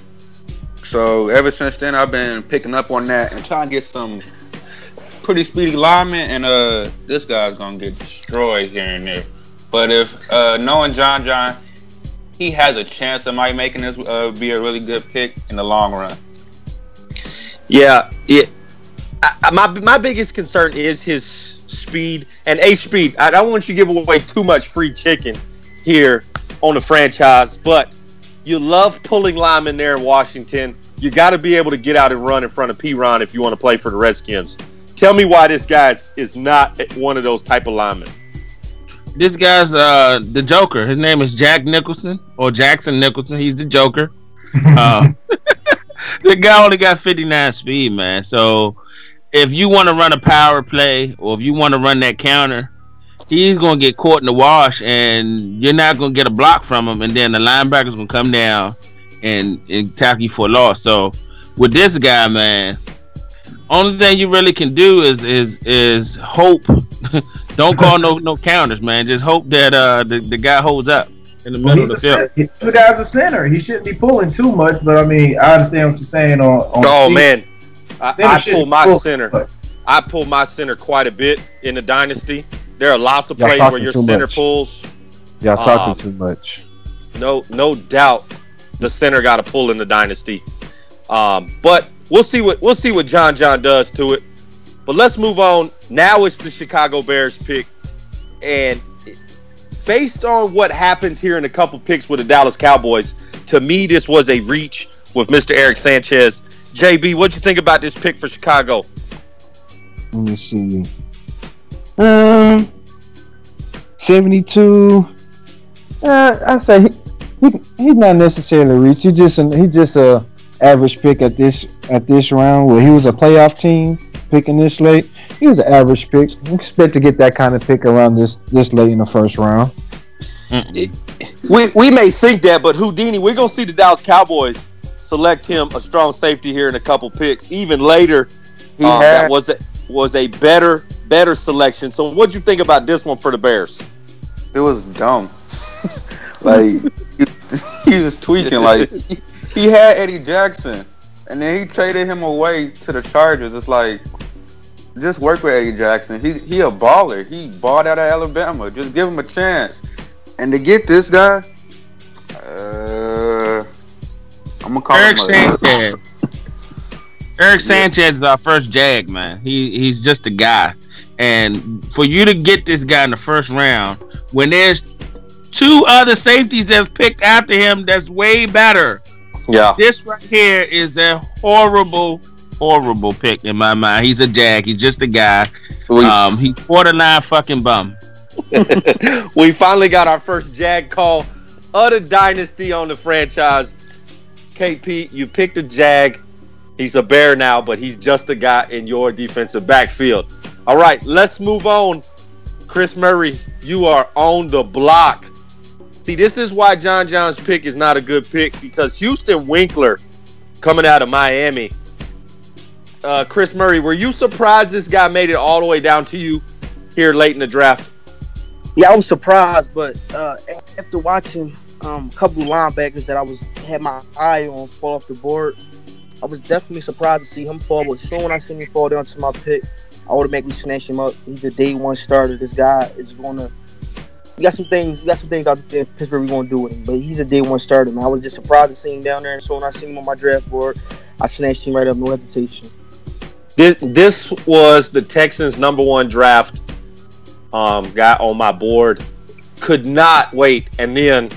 So ever since then, I've been picking up on that and trying to get some pretty speedy linemen. And this guy's gonna get destroyed here and there. But if knowing John, he has a chance of might making this be a really good pick in the long run. Yeah, my biggest concern is his speed and speed. I don't want you to give away too much free chicken here on the franchise, but you love pulling linemen there in Washington. You got to be able to get out and run in front of P-Ron if you want to play for the Redskins. Tell me why this guy is not one of those type of linemen. This guy's the Joker. His name is Jack Nicholson or Jackson Nicholson. He's the Joker. The guy only got 59 speed, man. So if you want to run a power play or if you want to run that counter, he's going to get caught in the wash and you're not going to get a block from him. And then the linebacker's going to come down and tackle you for a loss. So with this guy, man, only thing you really can do is hope. Don't call no counters, man. Just hope that the guy holds up in the middle of the field. The guy's a center. He shouldn't be pulling too much, but I mean, I understand what you're saying on oh speed. Man, I pull my center. I pull my center quite a bit in the Dynasty. There are lots of plays where your center pulls. Y'all talking too much. No doubt, the center got to pull in the Dynasty. But we'll see what John does to it. But let's move on. Now it's the Chicago Bears pick, and based on what happens here in a couple picks with the Dallas Cowboys, to me this was a reach with Mr. Eric Sanchez. JB, what'd you think about this pick for Chicago? Let me see. 72. I say he's not necessarily reach. He's just a average pick at this round. Well, he was a playoff team picking this late. He was an average pick. We expect to get that kind of pick around this late in the first round. We may think that, but Houdini, we're gonna see the Dallas Cowboys select him a strong safety here in a couple picks. Even later, that was a better selection. So what'd you think about this one for the Bears? It was dumb. Like he was tweaking. Like he had Eddie Jackson, and then he traded him away to the Chargers. It's like, just work with Eddie Jackson. He a baller. He balled out of Alabama. Just give him a chance. And to get this guy, I'm gonna call Eric him Sanchez. Eric Sanchez is our first Jag, man. He's just a guy. And for you to get this guy in the first round, when there's two other safeties that's picked after him, that's way better. Yeah. This right here is a horrible pick in my mind. He's a Jag. He's just a guy. He's borderline fucking bum. We finally got our first Jag call of the Dynasty on the franchise. KP, you picked a Jag. He's a Bear now, but he's just a guy in your defensive backfield. All right, let's move on. Chris Murray, you are on the block. See, this is why John's pick is not a good pick, because Houston Winkler coming out of Miami. Chris Murray, were you surprised this guy made it all the way down to you here late in the draft? Yeah, I was surprised, but after watching a couple of linebackers that had my eye on fall off the board, I was definitely surprised to see him fall. But soon when I seen him fall down to my pick, I automatically snatched him up. He's a day one starter. This guy is gonna. We got some things out there in Pittsburgh we're gonna do with him, but he's a day one starter, man. I was just surprised to see him down there, and so when I seen him on my draft board, I snatched him right up, no hesitation. This was the Texans' #1 draft guy on my board. Could not wait, and then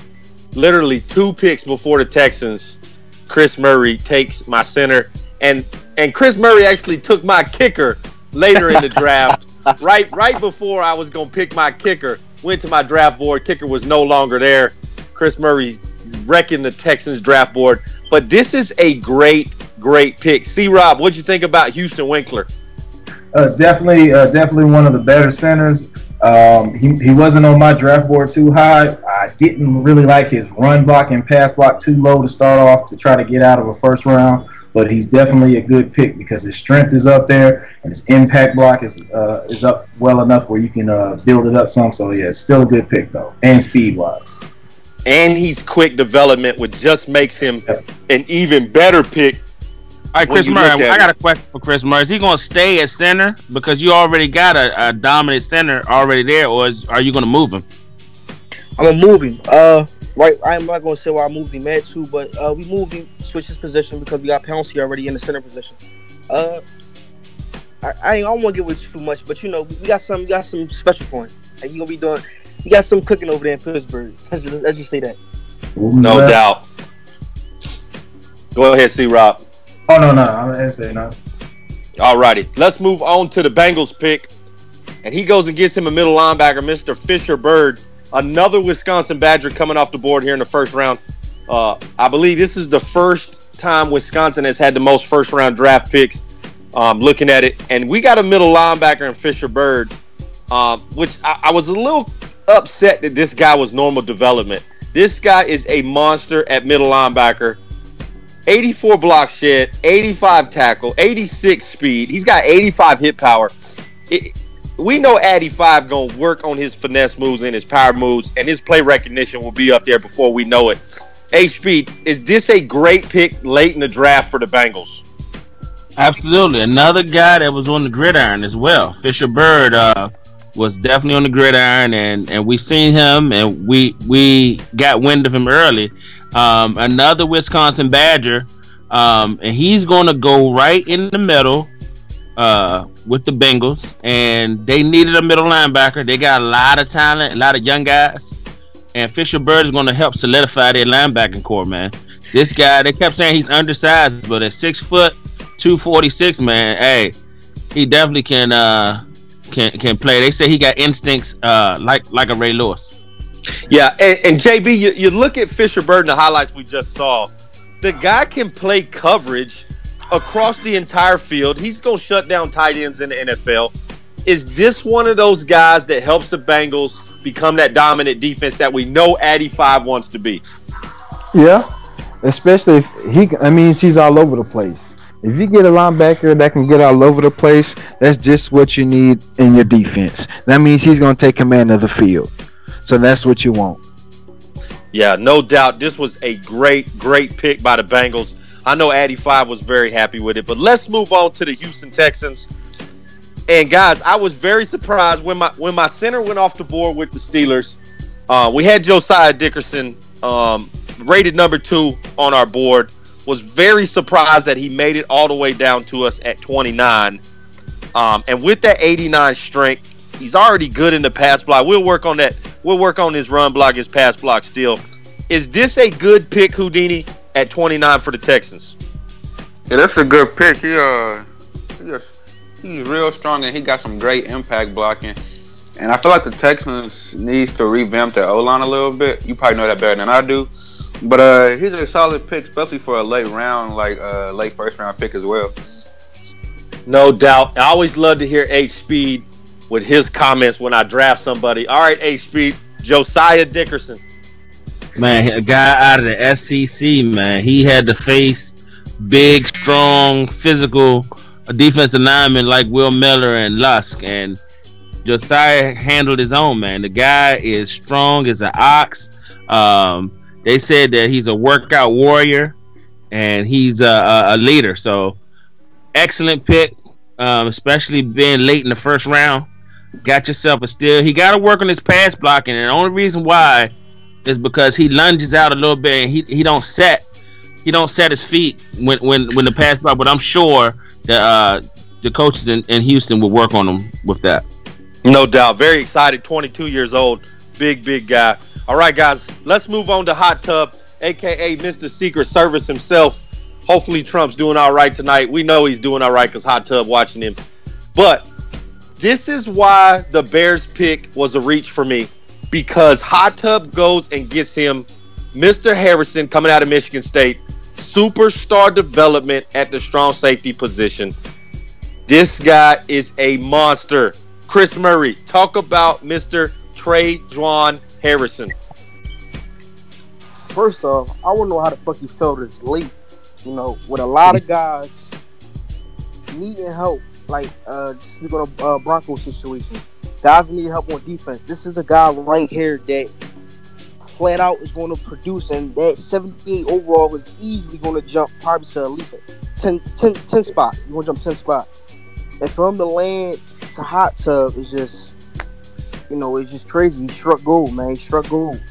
literally 2 picks before the Texans, Chris Murray takes my center, and Chris Murray actually took my kicker later in the draft. right before I was gonna pick my kicker, went to my draft board. Kicker was no longer there. Chris Murray wrecking the Texans draft board. But this is a great pick. C-Rob, what'd you think about Houston Winkler? Definitely one of the better centers. He wasn't on my draft board too high. I didn't really like his run block and pass block too low to start off to try to get out of a first round. But he's definitely a good pick because his strength is up there and his impact block is up well enough where you can build it up some. So yeah, it's still a good pick though, and speed wise. And he's quick development, which just makes him an even better pick. All right, Chris Murray, I got a question for Chris Murray. Is he going to stay at center because you already got a dominant center already there, or are you going to move him? I'm going to move him. Right, I'm not going to say where I moved him at to, but we moved him, switched his position because we got Pouncey already in the center position. I don't want to give away too much, but we got some special for him. And he gonna be doing. He got some cooking over there in Pittsburgh. Let's just say that. No doubt. Go ahead, C-Rob. Oh no, I didn't say no. All righty, let's move on to the Bengals pick, and he goes and gets him a middle linebacker, Mr. Fisher Bird, another Wisconsin Badger coming off the board here in the first round. I believe this is the first time Wisconsin has had the most first round draft picks. Looking at it, and we got a middle linebacker in Fisher Bird, which I was a little upset that this guy was normal development. This guy is a monster at middle linebacker. 84 block shed, 85 tackle, 86 speed. He's got 85 hit power. We know Addy 5 going to work on his finesse moves and his power moves, and his play recognition will be up there before we know it. H-Speed, is this a great pick late in the draft for the Bengals? Absolutely. Another guy that was on the gridiron as well. Fisher Bird was definitely on the gridiron, and we seen him, and we got wind of him early. Another Wisconsin Badger, and he's going to go right in the middle with the Bengals, and they needed a middle linebacker. They got a lot of talent, a lot of young guys, and Fisher Bird is going to help solidify their linebacking core, man. This guy, they kept saying he's undersized, but at 6 foot, 246, man, hey, he definitely can play. They say he got instincts like a Ray Lewis. Yeah, and JB, you look at Fisher Bird in the highlights we just saw. The guy can play coverage across the entire field. He's going to shut down tight ends in the NFL. Is this one of those guys that helps the Bengals become that dominant defense that we know Addy 5 wants to be? Yeah, especially if he's all over the place. If you get a linebacker that can get all over the place, that's just what you need in your defense. That means he's going to take command of the field. So that's what you want. Yeah, no doubt. This was a great pick by the Bengals. I know Addy 5 was very happy with it. But let's move on to the Houston Texans. And guys, I was very surprised when my center went off the board with the Steelers. We had Josiah Dickerson rated number 2 on our board. Was very surprised that he made it all the way down to us at 29. And with that 89 strength, he's already good in the pass block. We'll work on that. We'll work on his run block, his pass block still. Is this a good pick, Houdini, at 29 for the Texans? Yeah, that's a good pick. He's real strong, and he got some great impact blocking. And I feel like the Texans needs to revamp their O-line a little bit. You probably know that better than I do. But he's a solid pick, especially for a late round, late first round pick as well. No doubt. I always love to hear H-Speed with his comments when I draft somebody. All right, H-Speed, Josiah Dickerson. Man, a guy out of the SEC, man. He had to face big, strong, physical defensive linemen like Will Miller and Lusk, and Josiah handled his own, man. The guy is strong as an ox. They said that he's a workout warrior and he's a leader. So excellent pick, especially being late in the first round. Got yourself a steal. He got to work on his pass blocking, and the only reason why is because he lunges out a little bit and he don't set his feet when the pass block. But I'm sure that the coaches in Houston will work on him with that. No doubt. Very excited. 22 years old. Big guy. All right, guys. Let's move on to Hot Tub, a.k.a. Mr. Secret Service himself. Hopefully Trump's doing all right tonight. We know he's doing all right because Hot Tub watching him. But this is why the Bears pick was a reach for me, because Hot Tub goes and gets him Mr. Harrison coming out of Michigan State. Superstar development at the strong safety position. This guy is a monster. Chris Murray, talk about Mr. Trajuan Harrison. First off, I want to know how the fuck he felt this late. You know, with a lot of guys needing help, like just look at a Broncos situation. Guys need help on defense. This is a guy right here that flat out is going to produce, and that 78 overall is easily going to jump probably to at least 10 spots. He's going to jump 10 spots. And for him to land to Hot Tub is just, you know, it's just crazy. He struck gold, man. He struck gold.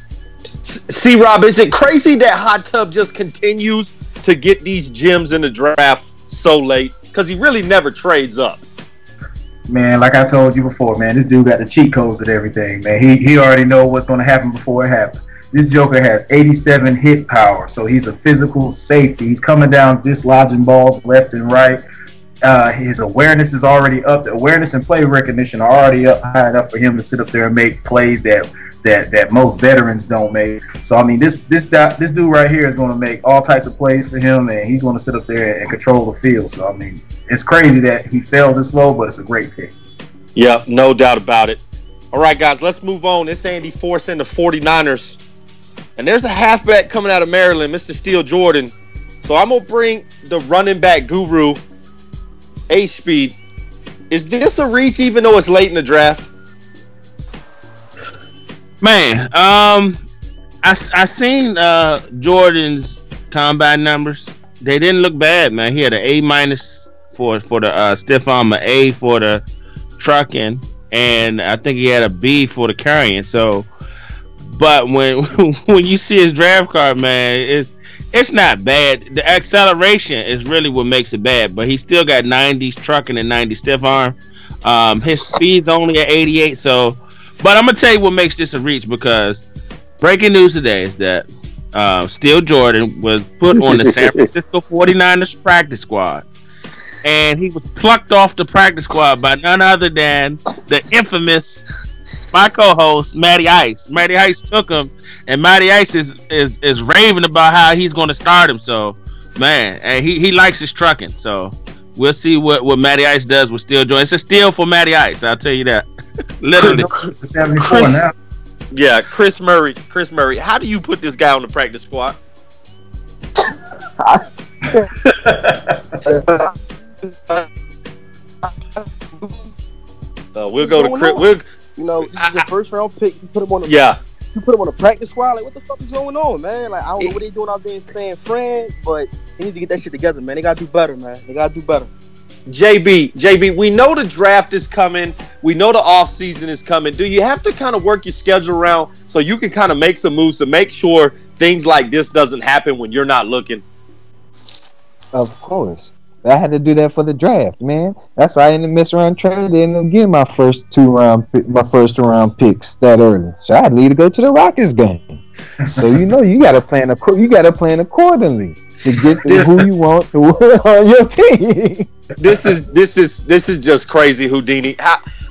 See, Rob, is it crazy that Hot Tub just continues to get these gems in the draft so late? Because he really never trades up. Man, like I told you before, man, this dude got the cheat codes and everything, man. He already know what's going to happen before it happens. This Joker has 87 hit power, so he's a physical safety. He's coming down dislodging balls left and right. His awareness is already up. The awareness and play recognition are already up high enough for him to sit up there and make plays that most veterans don't make. So, I mean, this dude right here is going to make all types of plays for him, and he's going to sit up there and control the field. So, I mean, it's crazy that he fell this low, but it's a great pick. Yeah, no doubt about it. All right, guys, let's move on. It's Andy Force and the 49ers. And there's a halfback coming out of Maryland, Mr. Steele Jordan. So I'm going to bring the running back guru, H-Speed. Is this a reach even though it's late in the draft? Man, I seen Jordan's combine numbers. They didn't look bad, man. He had an A- for the stiff arm, an A for the trucking, and I think he had a B for the carrying. So, but when you see his draft card, man, it's not bad. The acceleration is really what makes it bad, but he still got 90s trucking and 90 stiff arm. His speed's only at 88, so. But I'm going to tell you what makes this a reach, because breaking news today is that Steele Jordan was put on the San Francisco 49ers practice squad. And he was plucked off the practice squad by none other than the infamous, my co-host, Matty Ice. Matty Ice took him, and Matty Ice is raving about how he's going to start him. So, man, and he likes his trucking. So, we'll see what Matty Ice does with Steele Jordan. It's a steal for Matty Ice, I'll tell you that. Literally. Chris Murray. Chris Murray. How do you put this guy on the practice squad? We'll go to Chris. You know, this is the first round pick. You put him on the You put him on the practice squad. Like, what the fuck is going on, man? Like, I don't know what they doing out there in San Fran, but they need to get that shit together, man. They gotta do better, man. They gotta do better. JB, we know the draft is coming. We know the off season is coming. Do you have to kind of work your schedule around so you can kind of make some moves to make sure things like this doesn't happen when you're not looking? Of course. I had to do that for the draft, man. That's why I ended up messing around trade. They ended up getting my first two round picks that early. So I had to leave to go to the Rockets game. So you gotta plan accordingly to get who you want to win on your team. This is just crazy, Houdini.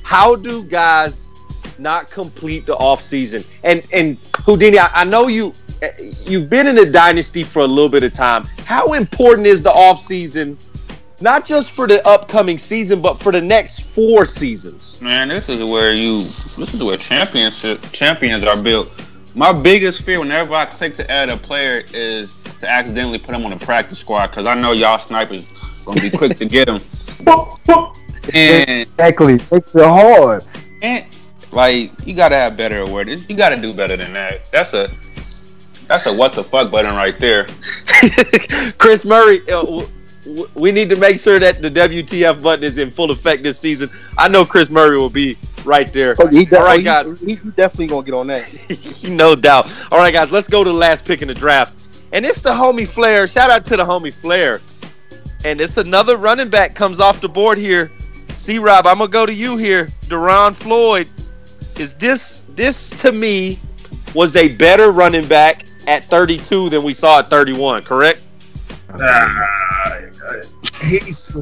How do guys not complete the off season? And Houdini, I know you've been in the Dynasty for a little bit of time. How important is the off season, not just for the upcoming season, but for the next 4 seasons? Man, this is where champions are built. My biggest fear whenever I click to add a player is to accidentally put him on a practice squad because I know y'all snipers gonna be quick to get him. And Exactly. It's hard. and like you gotta have better awareness. You gotta do better than that. That's a what the fuck button right there. Chris Murray, we need to make sure that the WTF button is in full effect this season. I know Chris Murray will be right there. All right, guys. He definitely gonna get on that. No doubt. All right, guys, let's go to the last pick in the draft. And it's the homie Flair. Shout out to the homie Flair. And it's another running back comes off the board here. C-Rob, I'm going to go to you here. Deron Floyd. Is this to me was a better running back at 32 than we saw at 31, correct? He's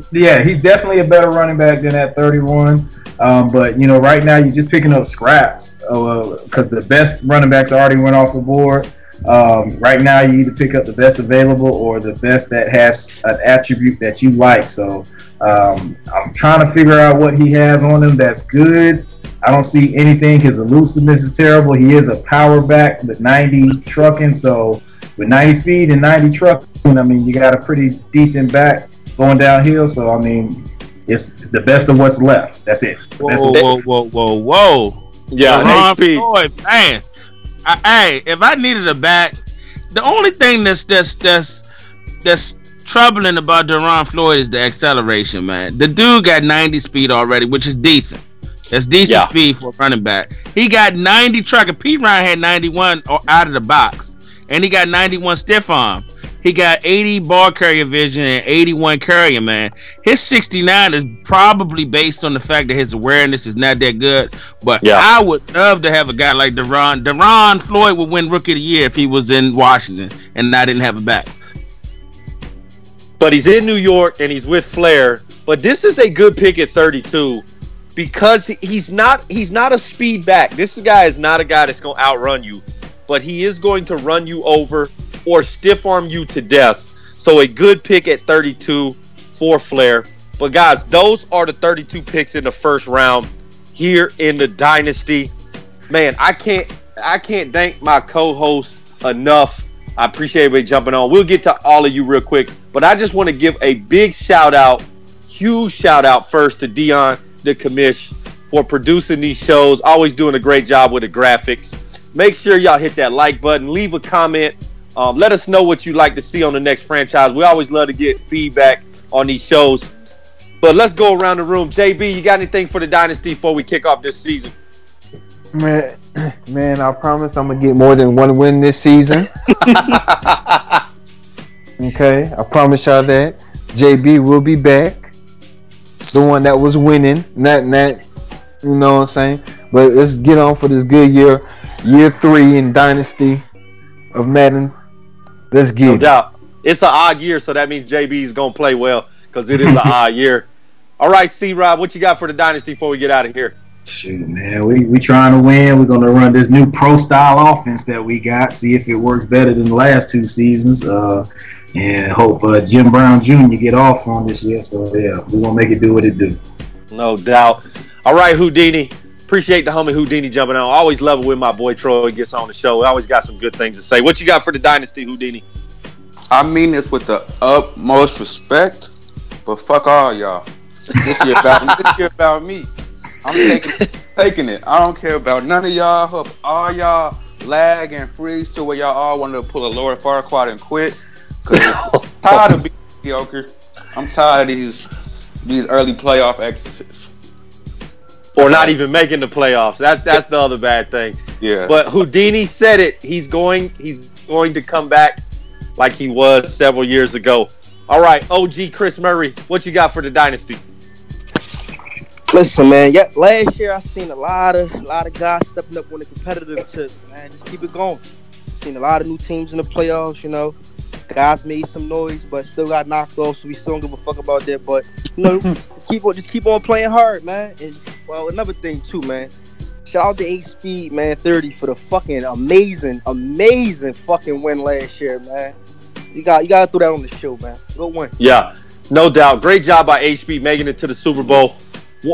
definitely a better running back than at 31. But you know, right now you're just picking up scraps because the best running backs already went off the board. Right now you either pick up the best available or the best that has an attribute that you like. So I'm trying to figure out what he has on him that's good. I don't see anything. His elusiveness is terrible. He is a power back with 90 trucking. So with 90 speed and 90 trucking, I mean, you got a pretty decent back going downhill. So, I mean, it's the best of what's left. That's it. Whoa. Yeah, Deron Floyd, man. Hey, if I needed a back, the only thing that's troubling about Deron Floyd is the acceleration, man. The dude got 90 speed already, which is decent. That's decent speed for a running back. He got 90 trucking. Pete Ryan had 91 out of the box, and he got 91 stiff arm. He got 80 ball carrier vision and 81 carrier, man. His 69 is probably based on the fact that his awareness is not that good. But I would love to have a guy like Deron. Deron Floyd would win Rookie of the Year if he was in Washington and I didn't have a back. But he's in New York and he's with Flair. But this is a good pick at 32 because he's not a speed back. This guy is not a guy that's going to outrun you, but he is going to run you over or stiff arm you to death. So a good pick at 32 for Flair. But guys, those are the 32 picks in the first round here in the Dynasty. Man, I can't thank my co-host enough. I appreciate everybody jumping on. We'll get to all of you real quick, but I just want to give a big shout out, huge shout out first to Dion the Commish for producing these shows, always doing a great job with the graphics. Make sure y'all hit that like button, leave a comment. Let us know what you'd like to see on the next franchise. We always love to get feedback on these shows. But let's go around the room. JB, you got anything for the Dynasty before we kick off this season? Man, I promise I'm going to get more than one win this season. Okay, I promise y'all that. JB will be back. The one that was winning. Not, you know what I'm saying? But let's get on for this good year. Year 3 in Dynasty of Madden. Let's get No doubt. It's an odd year, so that means JB is going to play well because it is an odd year. All right, C-Rob, what you got for the Dynasty before we get out of here? Shoot, man, we trying to win. We're going to run this new pro-style offense that we got, see if it works better than the last 2 seasons, and hope Jim Brown Jr. get off on this year. So, yeah, we're going to make it do what it do. No doubt. All right, Houdini. Appreciate the homie Houdini jumping on. Always love it when my boy Troy gets on the show. Always got some good things to say. What you got for the Dynasty, Houdini? I mean this with the utmost respect, but fuck all y'all. This year about me. I'm taking it. I don't care about none of y'all. Hope all y'all lag and freeze to where y'all all want to pull a Lord Farquaad and quit. Cause I'm tired of being mediocre. I'm tired of these early playoff exits. Or not even making the playoffs. That's the other bad thing. Yeah. But Houdini said it. He's going to come back like he was several years ago. All right, OG Chris Murray, what you got for the Dynasty? Listen, man. Yeah, last year I seen a lot of guys stepping up on the competitive tip. Man, just keep it going. Seen a lot of new teams in the playoffs. You know, guys made some noise, but still got knocked off. So we still don't give a fuck about that. But you know, just keep on playing hard, man. And well, another thing too, man. Shout out to H-Speed, man, 30 for the fucking amazing fucking win last year, man. You got to throw that on the show, man. Go win. Yeah, no doubt. Great job by H-Speed making it to the Super Bowl.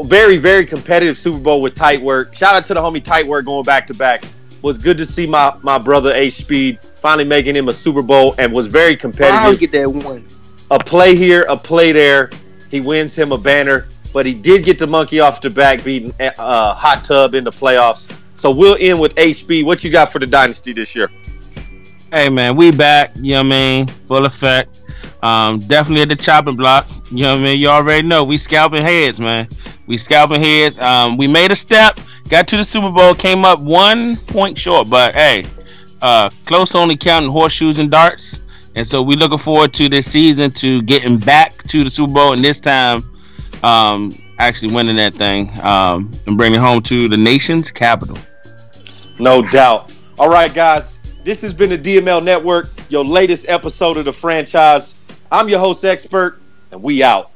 Very, very competitive Super Bowl with Tight Work. Shout out to the homie Tight Work going back to back. Was good to see my brother H Speed finally making him a Super Bowl and was very How competitive. get that one? A play here, a play there. He wins him a banner, but he did get the monkey off the back, beating Hot Tub in the playoffs. So we'll end with H Speed. What you got for the Dynasty this year? Hey man, we back. You know what I mean? Full effect. Definitely at the chopping block. You know what I mean? You already know we scalping heads, man. We scalping heads. We made a step, got to the Super Bowl, came up 1 point short, but hey, close only counting horseshoes and darts. And so we looking forward to this season to getting back to the Super Bowl, and this time actually winning that thing and bringing it home to the nation's capital. No doubt. All right, guys. This has been the DML Network, your latest episode of the franchise. I'm your host, Expert, and we out.